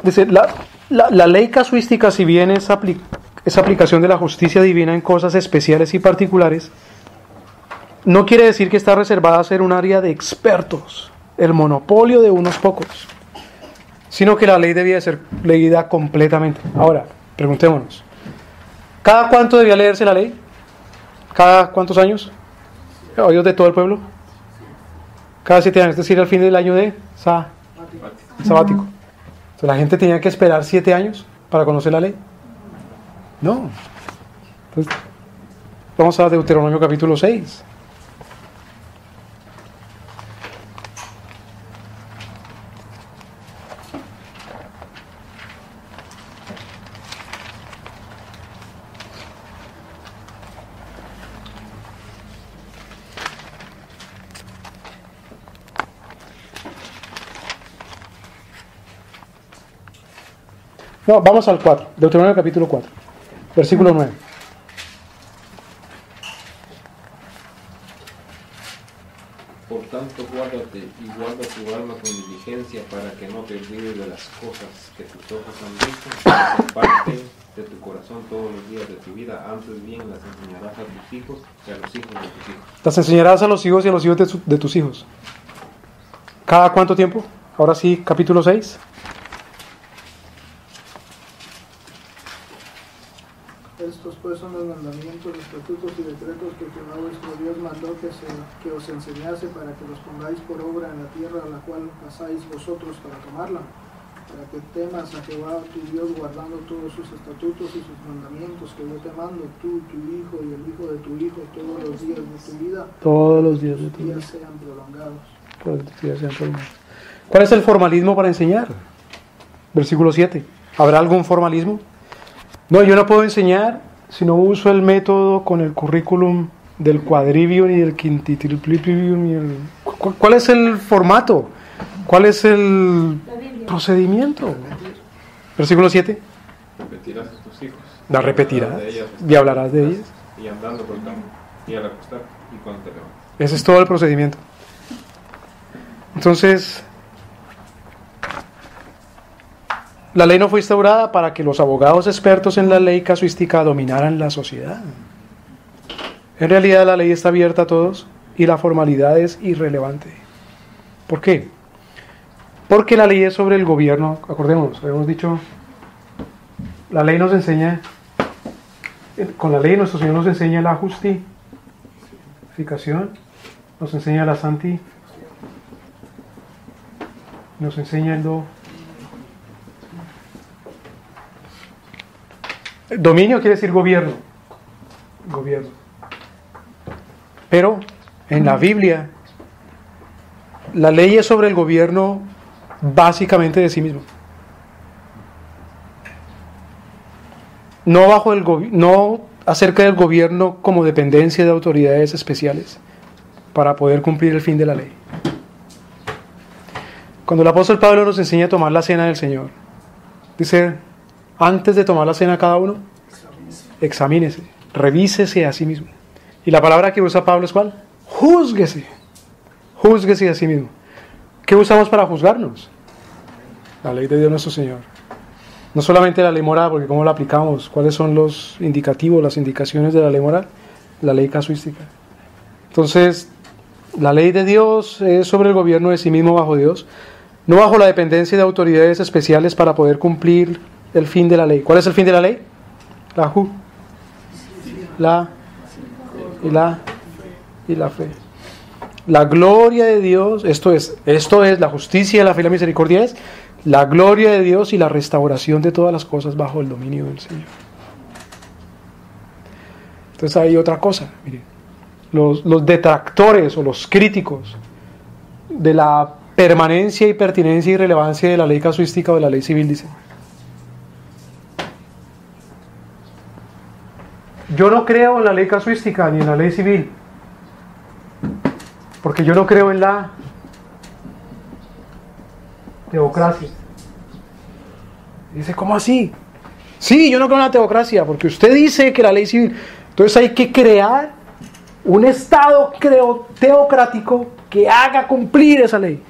dice, la ley casuística, si bien es aplicación de la justicia divina en cosas especiales y particulares, no quiere decir que está reservada a ser un área de expertos, el monopolio de unos pocos, sino que la ley debía ser leída completamente. Ahora, preguntémonos, ¿cada cuánto debía leerse la ley? ¿Cada cuántos años? ¿Oídos de todo el pueblo? Cada 7 años, es decir, al fin del año de sabático. Entonces, ¿la gente tenía que esperar 7 años para conocer la ley? No. Entonces, vamos a Deuteronomio capítulo 6. No, vamos al 4, Deuteronomio capítulo 4, versículo 9. Por tanto, guárdate y guarda tu alma con diligencia para que no te olvides de las cosas que tus ojos han visto, que parten de tu corazón todos los días de tu vida. Antes bien las enseñarás a tus hijos y a los hijos de tus hijos. Las enseñarás a los hijos y a los hijos de tus hijos. ¿Cada cuánto tiempo? Ahora sí, capítulo 6. Estos pues son los mandamientos, estatutos y decretos que Jehová vuestro Dios mandó que os enseñase para que los pongáis por obra en la tierra a la cual pasáis vosotros para tomarla, para que temas a Jehová tu Dios guardando todos sus estatutos y sus mandamientos que yo te mando, tú, tu hijo y el hijo de tu hijo, todos los días de tu vida. Todos los días de tu vida. Sean prolongados. Todos los días sean prolongados. ¿Cuál es el formalismo para enseñar? Versículo 7. ¿Habrá algún formalismo? No, yo no puedo enseñar si no uso el método con el currículum del quadrivium y del quintitriplivium. ¿Cuál es el formato? ¿Cuál es el procedimiento? Versículo 7. Repetirás a tus hijos. La repetirás y hablarás de ellas. Y andando por el campo, y al acostar, y cuando te levantas. Ese es todo el procedimiento. Entonces, la ley no fue instaurada para que los abogados expertos en la ley casuística dominaran la sociedad. En realidad la ley está abierta a todos y la formalidad es irrelevante. ¿Por qué? Porque la ley es sobre el gobierno. Acordémonos, habíamos dicho, la ley nos enseña, con la ley nuestro Señor nos enseña la justificación, nos enseña la santificación, nos enseña el dominio quiere decir gobierno. Gobierno. Pero en la Biblia, la ley es sobre el gobierno básicamente de sí mismo. No acerca del gobierno como dependencia de autoridades especiales para poder cumplir el fin de la ley. Cuando el apóstol Pablo nos enseña a tomar la cena del Señor, dice, antes de tomar la cena cada uno, examínese, revísese a sí mismo. Y la palabra que usa Pablo es ¿cuál? Júzguese. Júzguese a sí mismo. ¿Qué usamos para juzgarnos? La ley de Dios nuestro Señor. No solamente la ley moral, porque ¿cómo la aplicamos? ¿Cuáles son los indicativos, las indicaciones de la ley moral? La ley casuística. Entonces, la ley de Dios es sobre el gobierno de sí mismo bajo Dios, no bajo la dependencia de autoridades especiales para poder cumplir el fin de la ley. ¿Cuál es el fin de la ley? La y la fe. La gloria de Dios, esto es la justicia, la fe y la misericordia, es la gloria de Dios y la restauración de todas las cosas bajo el dominio del Señor. Entonces hay otra cosa, miren, los detractores o los críticos de la permanencia y pertinencia y relevancia de la ley casuística o de la ley civil dicen: yo no creo en la ley casuística ni en la ley civil, porque yo no creo en la teocracia. Dice, ¿cómo así? Sí, yo no creo en la teocracia, porque usted dice que la ley civil... Entonces hay que crear un Estado teocrático que haga cumplir esa ley.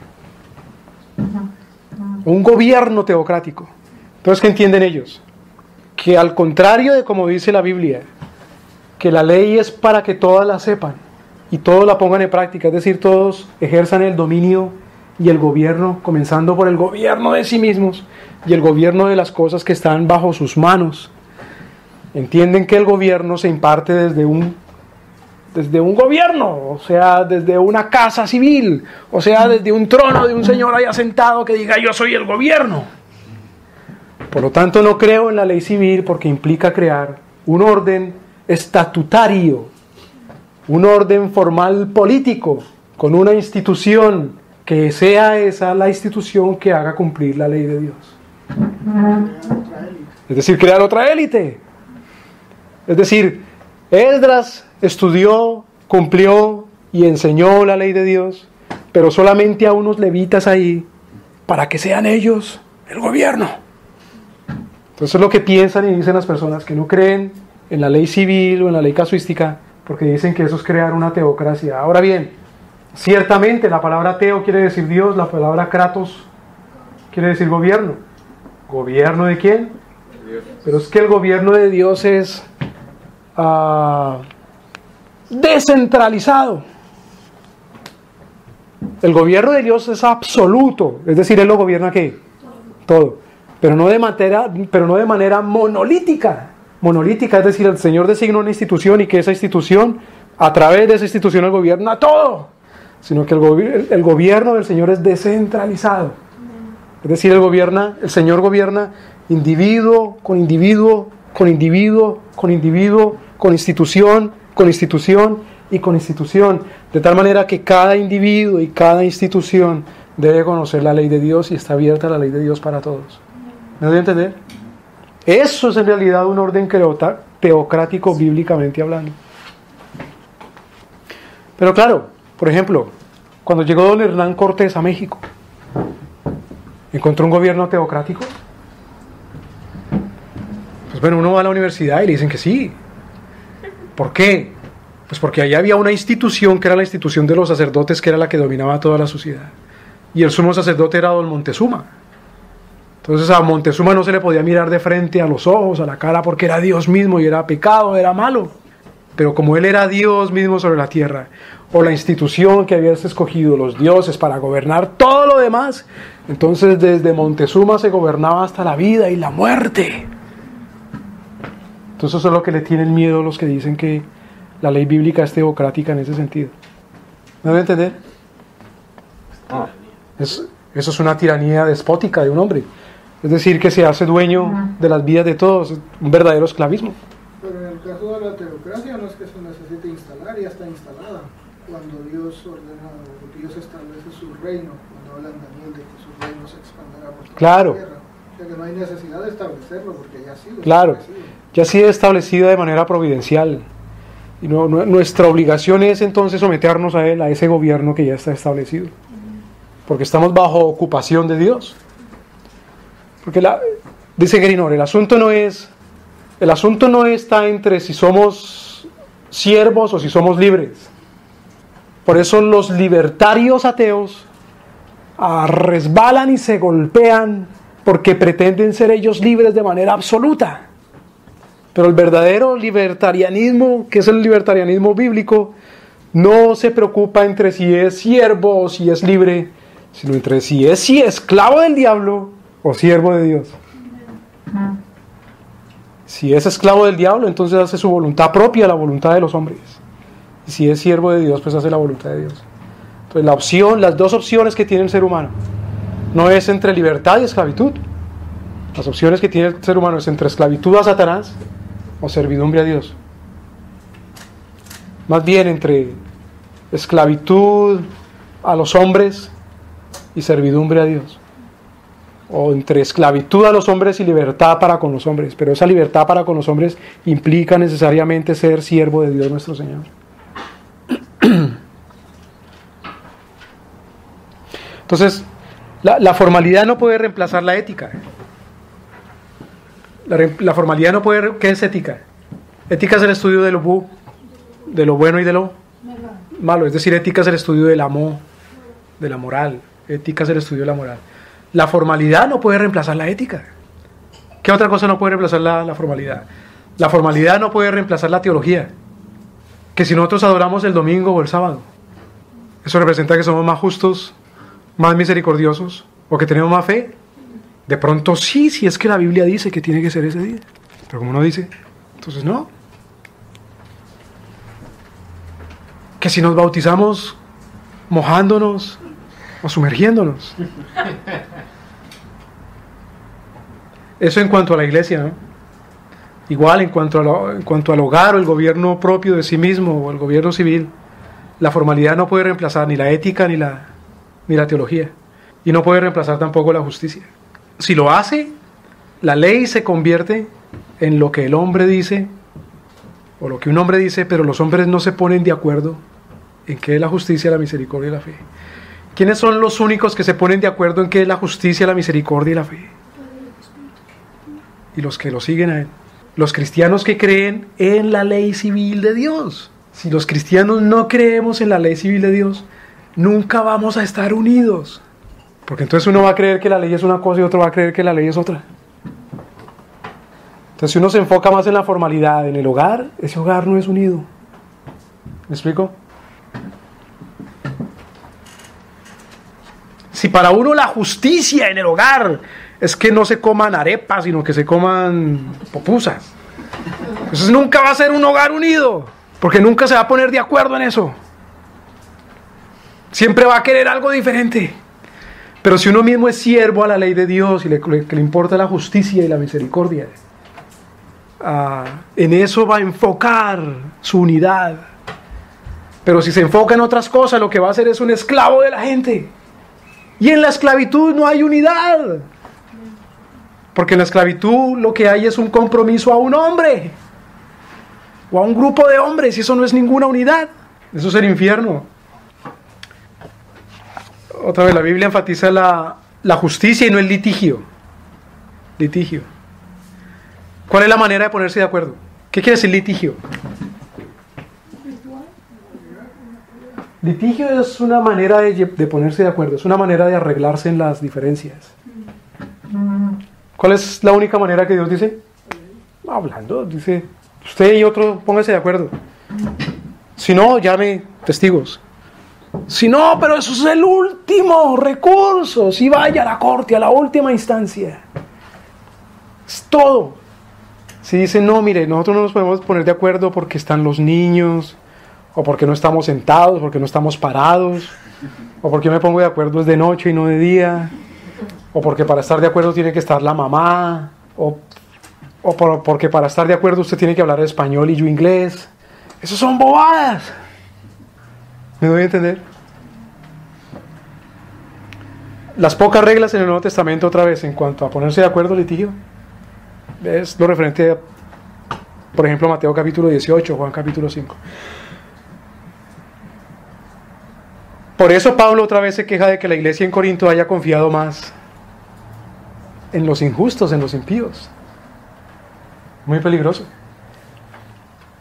Un gobierno teocrático. Entonces, ¿qué entienden ellos? Que al contrario de como dice la Biblia, que la ley es para que todas la sepan y todos la pongan en práctica, es decir, todos ejerzan el dominio y el gobierno, comenzando por el gobierno de sí mismos y el gobierno de las cosas que están bajo sus manos. Entienden que el gobierno se imparte desde un gobierno, o sea, desde una casa civil, o sea, desde un trono de un señor allá sentado que diga yo soy el gobierno. Por lo tanto, no creo en la ley civil porque implica crear un orden estatutario, un orden formal político, con una institución que sea esa la institución que haga cumplir la ley de Dios. Es decir, crear otra élite. Es decir, Esdras estudió, cumplió y enseñó la ley de Dios, pero solamente a unos levitas ahí, para que sean ellos el gobierno. Entonces es lo que piensan y dicen las personas que no creen en la ley civil o en la ley casuística, porque dicen que eso es crear una teocracia. Ahora bien, ciertamente la palabra teo quiere decir Dios, la palabra kratos quiere decir gobierno. ¿Gobierno de quién? Dios. Pero es que el gobierno de Dios es descentralizado. El gobierno de Dios es absoluto, es decir, Él lo gobierna ¿qué? Todo, pero no de manera monolítica. Monolítica, es decir, el Señor designa una institución y que esa institución, a través de esa institución, Él gobierna todo, sino que el gobierno del Señor es descentralizado. Es decir, el Señor gobierna individuo con individuo, con individuo, con individuo, con institución y con institución, de tal manera que cada individuo y cada institución debe conocer la ley de Dios y está abierta la ley de Dios para todos. ¿Me doy a entender? Eso es en realidad un orden teocrático bíblicamente hablando. Pero claro, por ejemplo, cuando llegó don Hernán Cortés a México, ¿encontró un gobierno teocrático? Pues bueno, uno va a la universidad y le dicen que sí. ¿Por qué? Pues porque allá había una institución que era la institución de los sacerdotes, que era la que dominaba toda la sociedad. Y el sumo sacerdote era don Montezuma. Entonces a Montezuma no se le podía mirar de frente a los ojos, a la cara, porque era Dios mismo y era pecado, era malo. Pero como él era Dios mismo sobre la tierra, o la institución que habías escogido, los dioses, para gobernar todo lo demás, entonces desde Montezuma se gobernaba hasta la vida y la muerte. Entonces eso es lo que le tienen miedo los que dicen que la ley bíblica es teocrática en ese sentido. ¿Me voy a entender? Eso es una tiranía despótica de un hombre. Es decir, que se hace dueño de las vidas de todos, un verdadero esclavismo. Pero en el caso de la teocracia no es que se necesite instalar, ya está instalada. Cuando Dios ordena, Dios establece su reino, cuando habla en Daniel de que su reino se expanderá por toda la tierra. O sea que no hay necesidad de establecerlo porque ya ha sido establecido. Ya ha sido establecido de manera providencial. Y nuestra obligación es entonces someternos a él, a ese gobierno que ya está establecido. Porque estamos bajo ocupación de Dios. Porque dice Gerinor, el asunto no está entre si somos siervos o si somos libres. Por eso los libertarios ateos resbalan y se golpean porque pretenden ser ellos libres de manera absoluta. Pero el verdadero libertarianismo, que es el libertarianismo bíblico, no se preocupa entre si es siervo o si es libre, sino entre si es esclavo del diablo o siervo de Dios. Si es esclavo del diablo, entonces hace su voluntad propia, la voluntad de los hombres. Y si es siervo de Dios, pues hace la voluntad de Dios. Entonces las dos opciones que tiene el ser humano no es entre libertad y esclavitud. Las opciones que tiene el ser humano es entre esclavitud a Satanás o servidumbre a Dios. Más bien entre esclavitud a los hombres y servidumbre a Dios. O entre esclavitud a los hombres y libertad para con los hombres. Pero esa libertad para con los hombres implica necesariamente ser siervo de Dios nuestro Señor. Entonces, la formalidad no puede reemplazar la ética. La formalidad no puede... ¿Qué es ética? Ética es el estudio de lo bueno y de lo malo. Es decir, ética es el estudio del amor, de la moral. Ética es el estudio de la moral. La formalidad no puede reemplazar la ética. ¿Qué otra cosa no puede reemplazar la formalidad? La formalidad no puede reemplazar la teología. Que si nosotros adoramos el domingo o el sábado, ¿eso representa que somos más justos, más misericordiosos o que tenemos más fe? De pronto sí, si es que la Biblia dice que tiene que ser ese día. Pero como no dice, entonces no. Que si nos bautizamos mojándonos o sumergiéndonos. Eso en cuanto a la iglesia, ¿no? Igual en cuanto al hogar o el gobierno propio de sí mismo o el gobierno civil, la formalidad no puede reemplazar ni la ética ni la teología. Y no puede reemplazar tampoco la justicia. Si lo hace, la ley se convierte en lo que el hombre dice o lo que un hombre dice, pero los hombres no se ponen de acuerdo en qué es la justicia, la misericordia y la fe. ¿Quiénes son los únicos que se ponen de acuerdo en qué es la justicia, la misericordia y la fe? Y los que lo siguen a él. Los cristianos que creen en la ley civil de Dios. Si los cristianos no creemos en la ley civil de Dios, nunca vamos a estar unidos. Porque entonces uno va a creer que la ley es una cosa y otro va a creer que la ley es otra. Entonces si uno se enfoca más en la formalidad, en el hogar, ese hogar no es unido. ¿Me explico? Si para uno la justicia en el hogar es que no se coman arepas, sino que se coman pupusas, entonces nunca va a ser un hogar unido, porque nunca se va a poner de acuerdo en eso. Siempre va a querer algo diferente. Pero si uno mismo es siervo a la ley de Dios y le importa la justicia y la misericordia, en eso va a enfocar su unidad. Pero si se enfoca en otras cosas, lo que va a hacer es un esclavo de la gente. Y en la esclavitud no hay unidad. Porque en la esclavitud lo que hay es un compromiso a un hombre o a un grupo de hombres, y eso no es ninguna unidad. Eso es el infierno. Otra vez, la Biblia enfatiza la justicia y no el litigio. Litigio. ¿Cuál es la manera de ponerse de acuerdo? ¿Qué quiere decir litigio? Litigio es una manera de ponerse de acuerdo, es una manera de arreglarse en las diferencias. ¿Cuál es la única manera que Dios dice? Hablando, dice, usted y otro pónganse de acuerdo. Si no, llame testigos. Si no, pero eso es el último recurso. Si vaya a la corte, a la última instancia. Es todo. Si dicen, no, mire, nosotros no nos podemos poner de acuerdo porque están los niños, o porque no estamos sentados, porque no estamos parados, o porque yo me pongo de acuerdo es de noche y no de día, o porque para estar de acuerdo tiene que estar la mamá, porque para estar de acuerdo usted tiene que hablar español y yo inglés. Eso son bobadas. ¿Me doy a entender? Las pocas reglas en el Nuevo Testamento, otra vez, en cuanto a ponerse de acuerdo, litigio, es lo referente a, por ejemplo, Mateo capítulo 18, Juan capítulo 5. Por eso Pablo otra vez se queja de que la iglesia en Corinto haya confiado más en los injustos, en los impíos. Muy peligroso.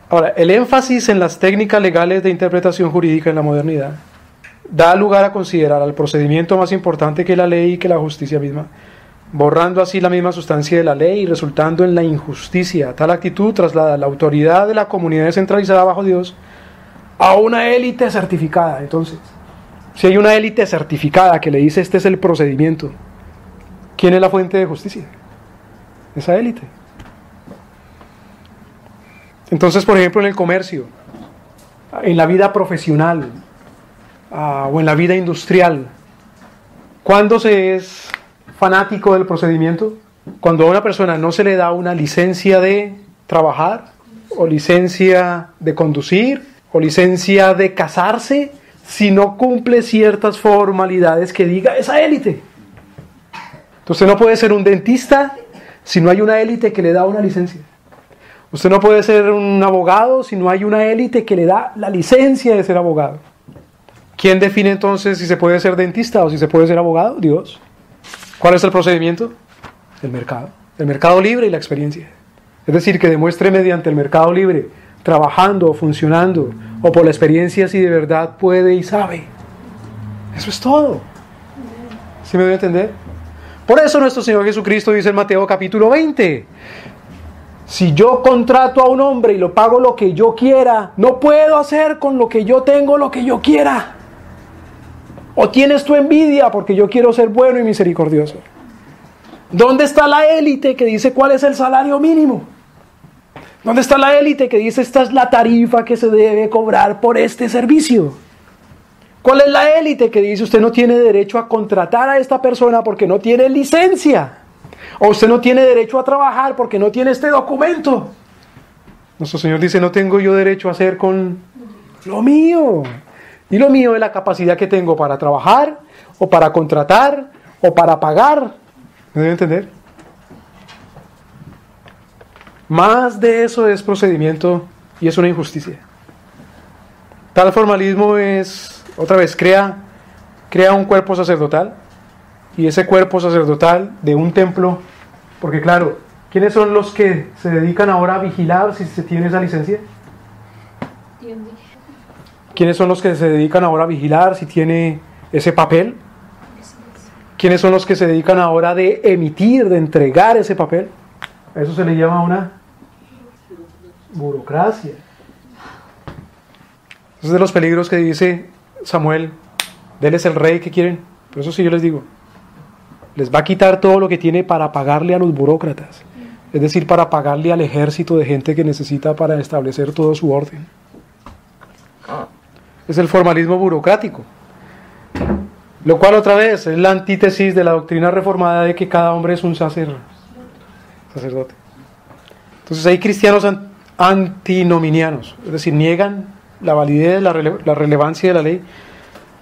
Ahora, el énfasis en las técnicas legales de interpretación jurídica en la modernidad da lugar a considerar al procedimiento más importante que la ley y que la justicia misma, borrando así la misma sustancia de la ley y resultando en la injusticia. Tal actitud traslada la autoridad de la comunidad descentralizada bajo Dios a una élite certificada. Entonces, si hay una élite certificada que le dice este es el procedimiento, ¿quién es la fuente de justicia? Esa élite. Entonces, por ejemplo, en el comercio, en la vida profesional o en la vida industrial. ¿Cuándo se es fanático del procedimiento? Cuando a una persona no se le da una licencia de trabajar, o licencia de conducir, o licencia de casarse, si no cumple ciertas formalidades que diga esa élite. Entonces no puede ser un dentista si no hay una élite que le da una licencia. Usted no puede ser un abogado si no hay una élite que le da la licencia de ser abogado. ¿Quién define entonces si se puede ser dentista o si se puede ser abogado? Dios. ¿Cuál es el procedimiento? El mercado libre y la experiencia. Es decir, que demuestre mediante el mercado libre, trabajando o funcionando, o por la experiencia si de verdad puede y sabe. Eso es todo. ¿Sí me voy a entender? Por eso nuestro Señor Jesucristo dice en Mateo capítulo 20, si yo contrato a un hombre y lo pago lo que yo quiera, no puedo hacer con lo que yo tengo lo que yo quiera. ¿O tienes tu envidia porque yo quiero ser bueno y misericordioso? ¿Dónde está la élite que dice cuál es el salario mínimo? ¿Dónde está la élite que dice esta es la tarifa que se debe cobrar por este servicio? ¿Cuál es la élite que dice usted no tiene derecho a contratar a esta persona porque no tiene licencia? O usted no tiene derecho a trabajar porque no tiene este documento. Nuestro Señor dice, no tengo yo derecho a hacer con lo mío. Y lo mío es la capacidad que tengo para trabajar, o para contratar, o para pagar. ¿Me debe entender? Más de eso es procedimiento y es una injusticia. Tal formalismo es, otra vez, crea un cuerpo sacerdotal, y ese cuerpo sacerdotal de un templo, porque claro, ¿quiénes son los que se dedican ahora a vigilar si se tiene esa licencia? ¿Quiénes son los que se dedican ahora a vigilar si tiene ese papel? ¿Quiénes son los que se dedican ahora de emitir, de entregar ese papel? A eso se le llama una burocracia. Esos es de los peligros que dice Samuel, déles el rey que quieren. Por eso sí yo les digo, les va a quitar todo lo que tiene para pagarle a los burócratas. Es decir, para pagarle al ejército de gente que necesita para establecer todo su orden. Es el formalismo burocrático. Lo cual otra vez es la antítesis de la doctrina reformada de que cada hombre es un sacerdote. Entonces hay cristianos antinominianos, es decir, niegan la validez, la relevancia de la ley,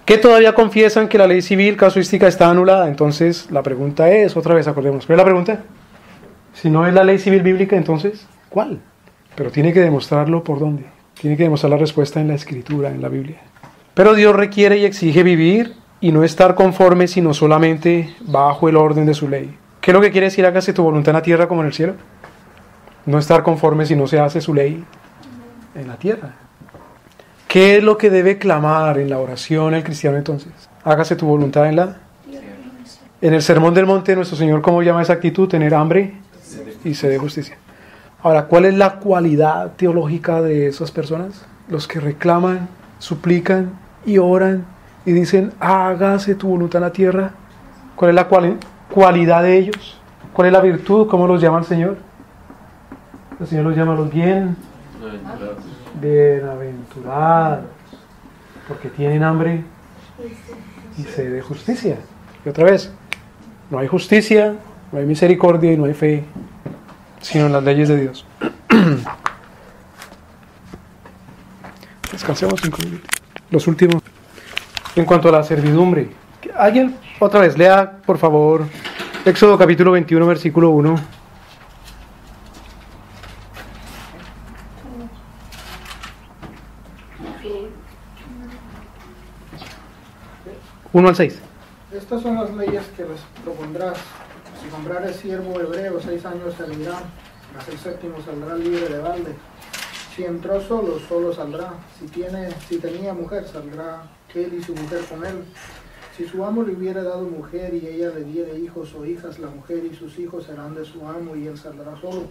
que todavía confiesan que la ley civil casuística está anulada. Entonces la pregunta es, otra vez acordémonos, ¿cuál es la pregunta? Si no es la ley civil bíblica, entonces, ¿cuál? Pero tiene que demostrarlo por dónde. Tiene que demostrar la respuesta en la Escritura, en la Biblia. Pero Dios requiere y exige vivir y no estar conforme, sino solamente bajo el orden de su ley. ¿Qué es lo que quiere decir? Hágase tu voluntad en la tierra como en el cielo. No estar conforme si no se hace su ley en la tierra. ¿Qué es lo que debe clamar en la oración el cristiano entonces? Hágase tu voluntad en la... En el Sermón del Monte, nuestro Señor, ¿cómo llama esa actitud? Tener hambre y sed de justicia. Ahora, ¿cuál es la cualidad teológica de esas personas? Los que reclaman, suplican y oran y dicen, hágase tu voluntad en la tierra. ¿Cuál es la cualidad de ellos? ¿Cuál es la virtud? ¿Cómo los llama el Señor? El Señor los llama los bienaventurados, porque tienen hambre y sed de justicia. Y otra vez, no hay justicia, no hay misericordia y no hay fe, sino en las leyes de Dios. Descansemos 5 minutos. Los últimos. En cuanto a la servidumbre, alguien otra vez lea por favor Éxodo capítulo 21 versículo 1. Uno al 6. Estas son las leyes que les propondrás. Si nombrares siervo hebreo, 6 años servirá, mas el séptimo saldrá libre de balde. Si entró solo, solo saldrá. Si tenía mujer, saldrá él y su mujer con él. Si su amo le hubiera dado mujer y ella le diere hijos o hijas, la mujer y sus hijos serán de su amo y él saldrá solo.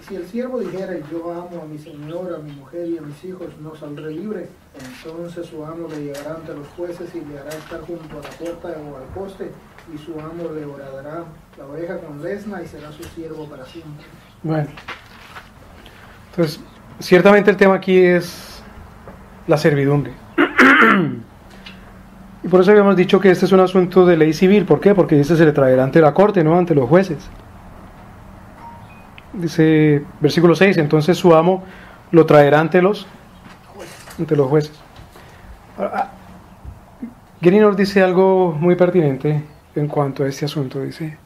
Si el siervo dijera, yo amo a mi señor, a mi mujer y a mis hijos, no saldré libre, entonces su amo le llevará ante los jueces y le hará estar junto a la puerta o al poste, y su amo le horadará la oreja con lesna y será su siervo para siempre. Bueno, entonces, ciertamente el tema aquí es la servidumbre. Y por eso habíamos dicho que este es un asunto de ley civil. ¿Por qué? Porque este se le traerá ante la corte, no ante los jueces. Dice versículo 6, entonces su amo lo traerá ante los jueces. Greenor dice algo muy pertinente en cuanto a este asunto. Dice,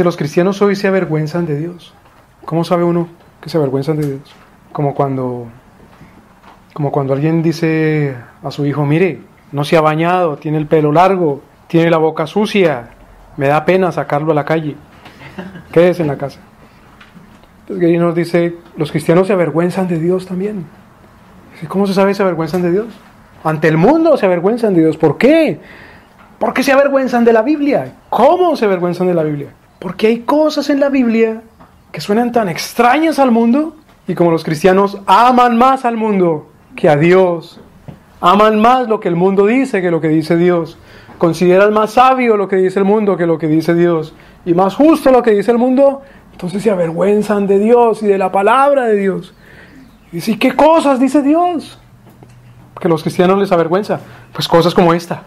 los cristianos hoy se avergüenzan de Dios. ¿Cómo sabe uno que se avergüenzan de Dios? Como cuando alguien dice a su hijo, mire, no se ha bañado, tiene el pelo largo, tiene la boca sucia, me da pena sacarlo a la calle, quédese en la casa. Entonces Greenor dice, los cristianos se avergüenzan de Dios también. ¿Cómo se sabe que se avergüenzan de Dios? Ante el mundo se avergüenzan de Dios. ¿Por qué? Porque se avergüenzan de la Biblia. ¿Cómo se avergüenzan de la Biblia? Porque hay cosas en la Biblia que suenan tan extrañas al mundo, y como los cristianos aman más al mundo que a Dios, aman más lo que el mundo dice que lo que dice Dios, consideran más sabio lo que dice el mundo que lo que dice Dios, y más justo lo que dice el mundo, entonces se avergüenzan de Dios y de la palabra de Dios. Y dice, ¿qué cosas dice Dios? Que los cristianos les avergüenza. Pues cosas como esta.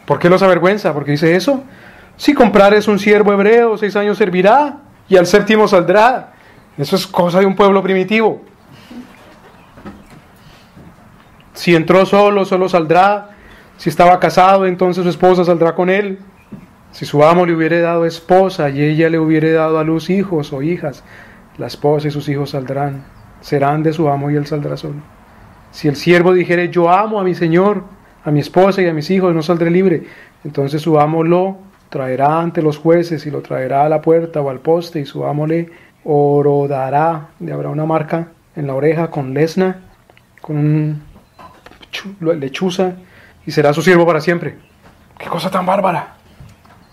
¿Por qué los avergüenza? Porque dice eso. Si comprares un siervo hebreo, 6 años servirá, y al 7º saldrá. Eso es cosa de un pueblo primitivo. Si entró solo saldrá. Si estaba casado, entonces su esposa saldrá con él. Si su amo le hubiere dado esposa y ella le hubiere dado a luz hijos o hijas, la esposa y sus hijos serán de su amo y él saldrá solo. Si el siervo dijere, yo amo a mi señor, a mi esposa y a mis hijos, no saldré libre, entonces su amo lo traerá ante los jueces y lo traerá a la puerta o al poste, y su amo le horodará, le habrá una marca en la oreja con lesna, con lechuza, y será su siervo para siempre. ¡Qué cosa tan bárbara!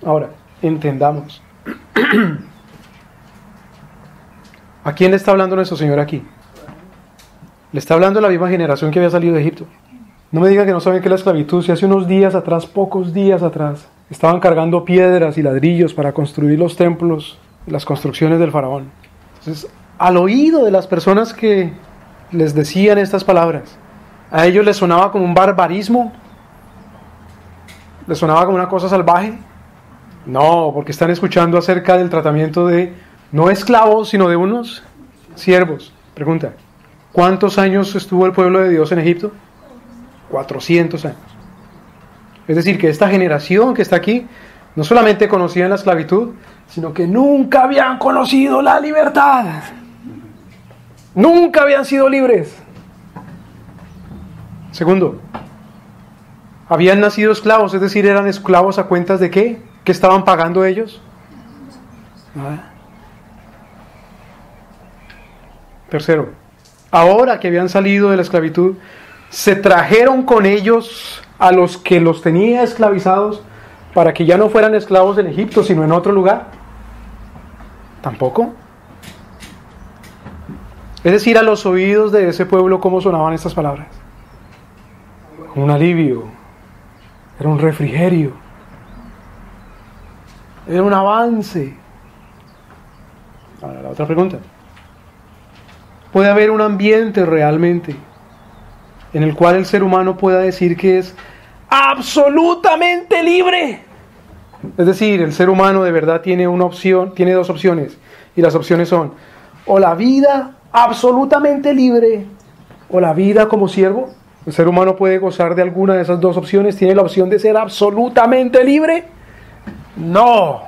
Ahora, entendamos. ¿A quién le está hablando nuestro Señor aquí? Le está hablando a la misma generación que había salido de Egipto. No me digan que no saben que la esclavitud, si hace unos días atrás, pocos días atrás, estaban cargando piedras y ladrillos para construir los templos, las construcciones del faraón. Entonces, al oído de las personas que les decían estas palabras, a ellos les sonaba como un barbarismo, les sonaba como una cosa salvaje. No, porque están escuchando acerca del tratamiento de no esclavos, sino de unos siervos. Pregunta, ¿cuántos años estuvo el pueblo de Dios en Egipto? 400 años. Es decir, que esta generación que está aquí no solamente conocían la esclavitud, sino que nunca habían conocido la libertad. Nunca habían sido libres. Segundo, habían nacido esclavos, es decir, eran esclavos a cuentas de ¿qué? ¿Qué estaban pagando ellos? Nada. Tercero, ahora que habían salido de la esclavitud, se trajeron con ellos a los que los tenía esclavizados para que ya no fueran esclavos en Egipto, sino en otro lugar. Tampoco. Es decir, a los oídos de ese pueblo, ¿cómo sonaban estas palabras? Un alivio, era un refrigerio, era un avance. Ahora, la otra pregunta. ¿Puede haber un ambiente realmente en el cual el ser humano pueda decir que es absolutamente libre? Es decir, el ser humano de verdad tiene una opción, tiene dos opciones, y las opciones son o la vida absolutamente libre o la vida como siervo. ¿El ser humano puede gozar de alguna de esas dos opciones? ¿Tiene la opción de ser absolutamente libre? No.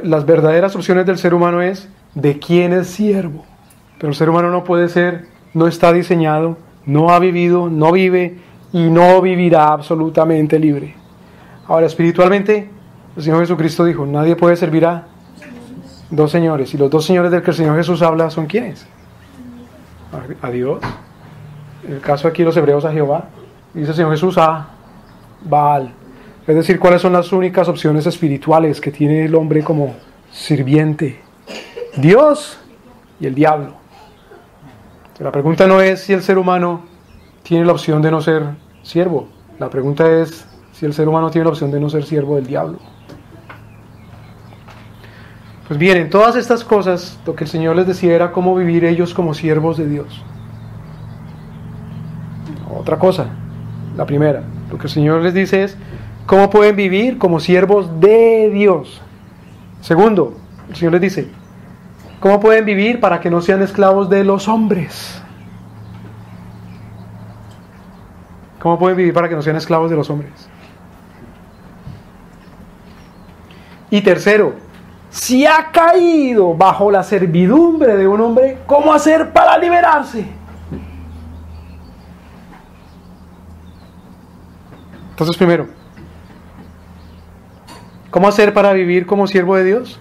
Las verdaderas opciones del ser humano es de quién es siervo. Pero el ser humano no puede ser, no está diseñado, no ha vivido, no vive y no vivirá absolutamente libre. Ahora, espiritualmente, el Señor Jesucristo dijo, nadie puede servir a dos señores. Y los dos señores del que el Señor Jesús habla son ¿quiénes? A Dios. En el caso aquí los hebreos a Jehová. Dice el Señor Jesús a Baal. Es decir, ¿cuáles son las únicas opciones espirituales que tiene el hombre como sirviente? Dios y el diablo. La pregunta no es si el ser humano tiene la opción de no ser siervo. La pregunta es si el ser humano tiene la opción de no ser siervo del diablo. Pues bien, en todas estas cosas, lo que el Señor les decía era cómo vivir ellos como siervos de Dios. otra cosa. La primera, lo que el Señor les dice es cómo pueden vivir como siervos de Dios. Segundo, el Señor les dice cómo pueden vivir para que no sean esclavos de los hombres. ¿Cómo pueden vivir para que no sean esclavos de los hombres? Y tercero, si ha caído bajo la servidumbre de un hombre, ¿cómo hacer para liberarse? Entonces, primero, ¿cómo hacer para vivir como siervo de Dios?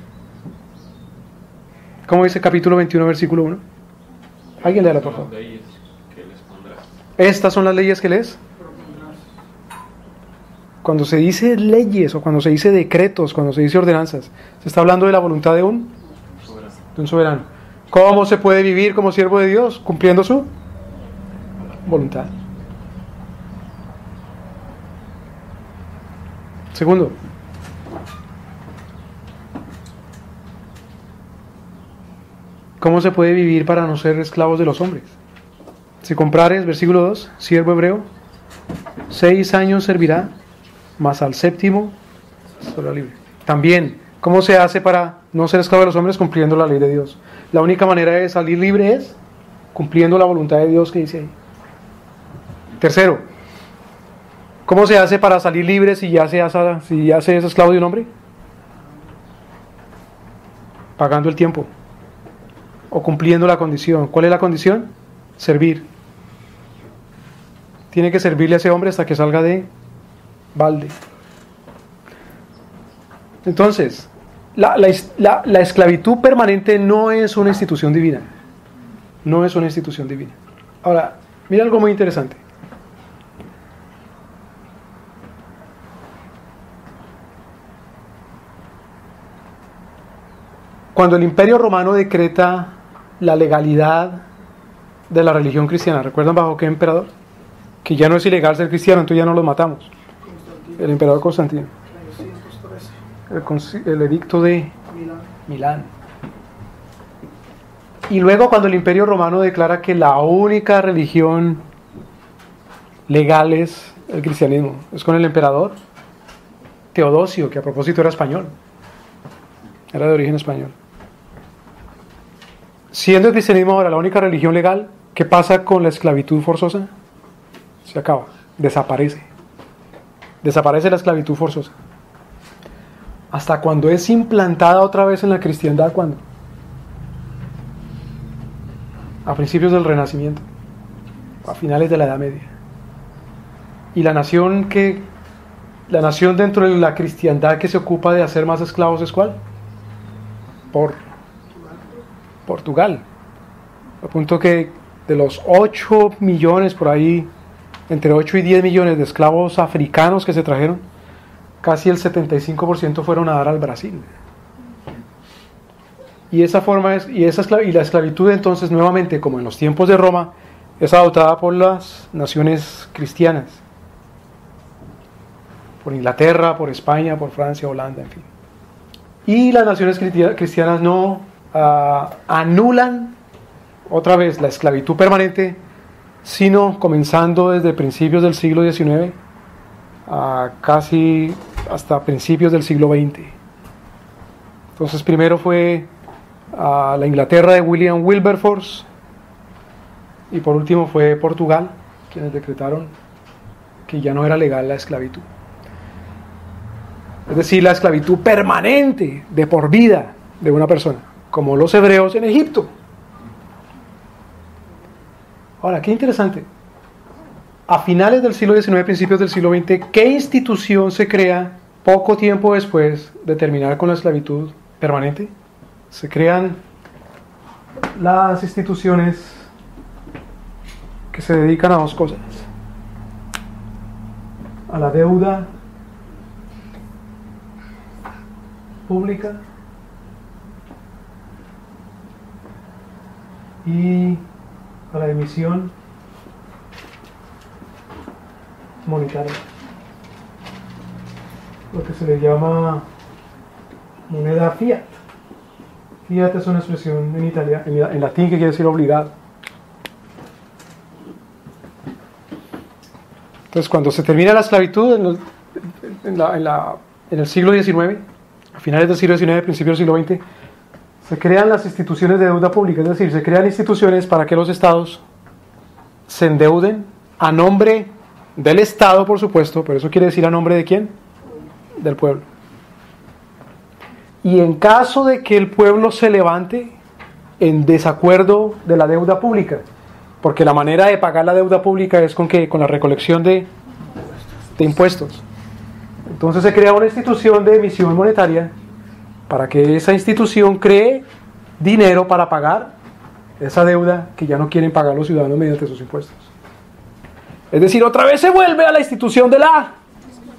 ¿Cómo dice capítulo 21, versículo 1? ¿Alguien léela, por favor? Estas son las leyes que lees. Cuando se dice leyes o cuando se dice decretos, cuando se dice ordenanzas, se está hablando de la voluntad de un soberano. ¿Cómo se puede vivir como siervo de Dios? Cumpliendo su voluntad. Segundo, ¿cómo se puede vivir para no ser esclavos de los hombres? Si comprares, versículo 2, siervo hebreo, 6 años servirá, mas al séptimo será libre. También, ¿cómo se hace para no ser esclavo de los hombres? Cumpliendo la ley de Dios. La única manera de salir libre es cumpliendo la voluntad de Dios que dice ahí. Tercero, ¿cómo se hace para salir libre si ya se es esclavo de un hombre? Pagando el tiempo o cumpliendo la condición. ¿Cuál es la condición? Servir. Tiene que servirle a ese hombre hasta que salga de balde. Entonces, la esclavitud permanente no es una institución divina. No es una institución divina. Ahora, mira algo muy interesante. Cuando el Imperio Romano decreta la legalidad de la religión cristiana, ¿recuerdan bajo qué emperador? Que ya no es ilegal ser cristiano, entonces ya no los matamos. El emperador Constantino. El edicto de Milán. Y luego cuando el Imperio Romano declara que la única religión legal es el cristianismo, es con el emperador Teodosio, que a propósito era español. Era de origen español. Siendo el cristianismo ahora la única religión legal, ¿qué pasa con la esclavitud forzosa? Se acaba, desaparece. Desaparece la esclavitud forzosa. ¿Hasta cuando es implantada otra vez en la cristiandad? ¿Cuándo? A principios del Renacimiento, a finales de la Edad Media. Y la nación dentro de la cristiandad que se ocupa de hacer más esclavos es ¿cuál? Portugal. A punto que de los 8 millones por ahí, entre 8 y 10 millones de esclavos africanos que se trajeron, casi el 75% fueron a dar al Brasil. Y esa forma y la esclavitud entonces nuevamente, como en los tiempos de Roma, es adoptada por las naciones cristianas, por Inglaterra, por España, por Francia, Holanda, en fin. Y las naciones cristianas no anulan otra vez la esclavitud permanente, sino comenzando desde principios del siglo XIX casi hasta principios del siglo XX. Entonces primero fue la Inglaterra de William Wilberforce y por último fue Portugal, quienes decretaron que ya no era legal la esclavitud. Es decir, la esclavitud permanente de por vida de una persona, como los hebreos en Egipto. Ahora, qué interesante. A finales del siglo XIX, principios del siglo XX, ¿qué institución se crea poco tiempo después de terminar con la esclavitud permanente? Se crean las instituciones que se dedican a dos cosas: a la deuda pública y a la emisión monetaria, lo que se le llama moneda fiat. Fiat es una expresión en italiano, en latín, que quiere decir obligado. Entonces, cuando se termina la esclavitud en el siglo XIX, a finales del siglo XIX, principios del siglo XX, se crean las instituciones de deuda pública, es decir, se crean instituciones para que los estados se endeuden a nombre del Estado, por supuesto, pero eso quiere decir a nombre de ¿quién? Del pueblo. Y en caso de que el pueblo se levante en desacuerdo de la deuda pública, porque la manera de pagar la deuda pública es con la recolección de impuestos. Entonces se crea una institución de emisión monetaria para que esa institución cree dinero para pagar esa deuda que ya no quieren pagar los ciudadanos mediante sus impuestos. Es decir, otra vez se vuelve a la institución de la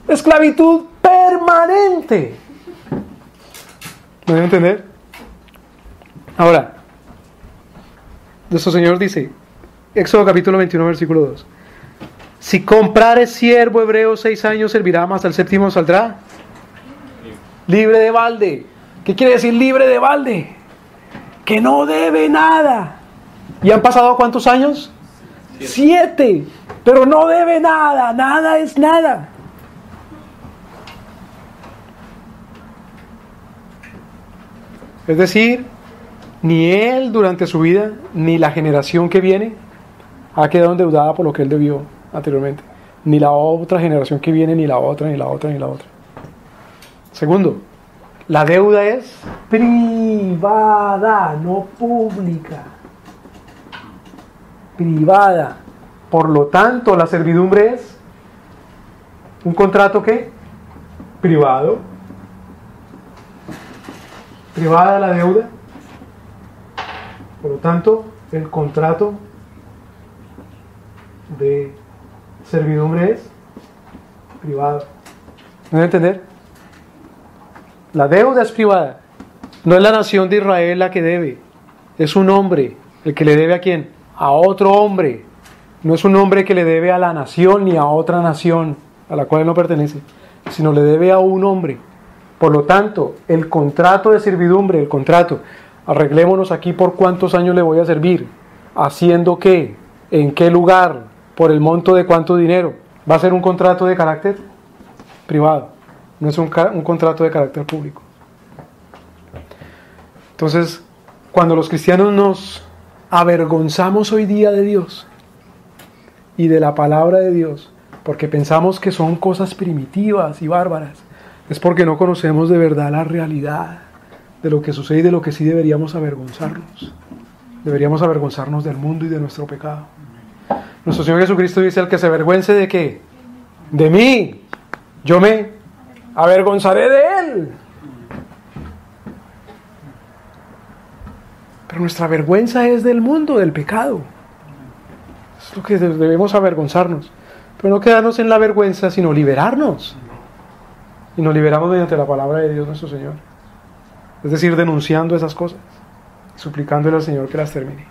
esclavitud permanente. ¿Me deben entender? Ahora, nuestro Señor dice, Éxodo capítulo 21, versículo 2. Si comprares siervo hebreo 6 años, servirá, más al 7º saldrá libre de balde. ¿Qué quiere decir libre de balde? Que no debe nada. ¿Y han pasado cuántos años? 7. Pero no debe nada. Nada es nada. Es decir, ni él durante su vida, ni la generación que viene ha quedado endeudada por lo que él debió anteriormente. Ni la otra generación que viene, ni la otra, ni la otra, ni la otra. Segundo, la deuda es privada, no pública. Privada. Por lo tanto, la servidumbre es un contrato ¿qué? Privado. Privada la deuda. Por lo tanto, el contrato de servidumbre es privado. ¿Me van a entender? La deuda es privada. No es la nación de Israel la que debe. Es un hombre el que le debe ¿a quién? A otro hombre. No es un hombre que le debe a la nación ni a otra nación a la cual él no pertenece, sino le debe a un hombre. Por lo tanto, el contrato de servidumbre, el contrato, arreglémonos aquí por cuántos años le voy a servir, haciendo qué, en qué lugar, por el monto de cuánto dinero. Va a ser un contrato de carácter privado, no es un contrato de carácter público. Entonces, cuando los cristianos nos avergonzamos hoy día de Dios y de la palabra de Dios, porque pensamos que son cosas primitivas y bárbaras, es porque no conocemos de verdad la realidad de lo que sucede y de lo que sí deberíamos avergonzarnos. Deberíamos avergonzarnos del mundo y de nuestro pecado. Nuestro Señor Jesucristo dice: el que se avergüence de ¿qué? De mí, yo me avergonzaré de él. Pero nuestra vergüenza es del mundo, del pecado. Es lo que debemos avergonzarnos. Pero no quedarnos en la vergüenza, sino liberarnos. Y nos liberamos mediante la palabra de Dios nuestro Señor. Es decir, denunciando esas cosas, suplicándole al Señor que las termine.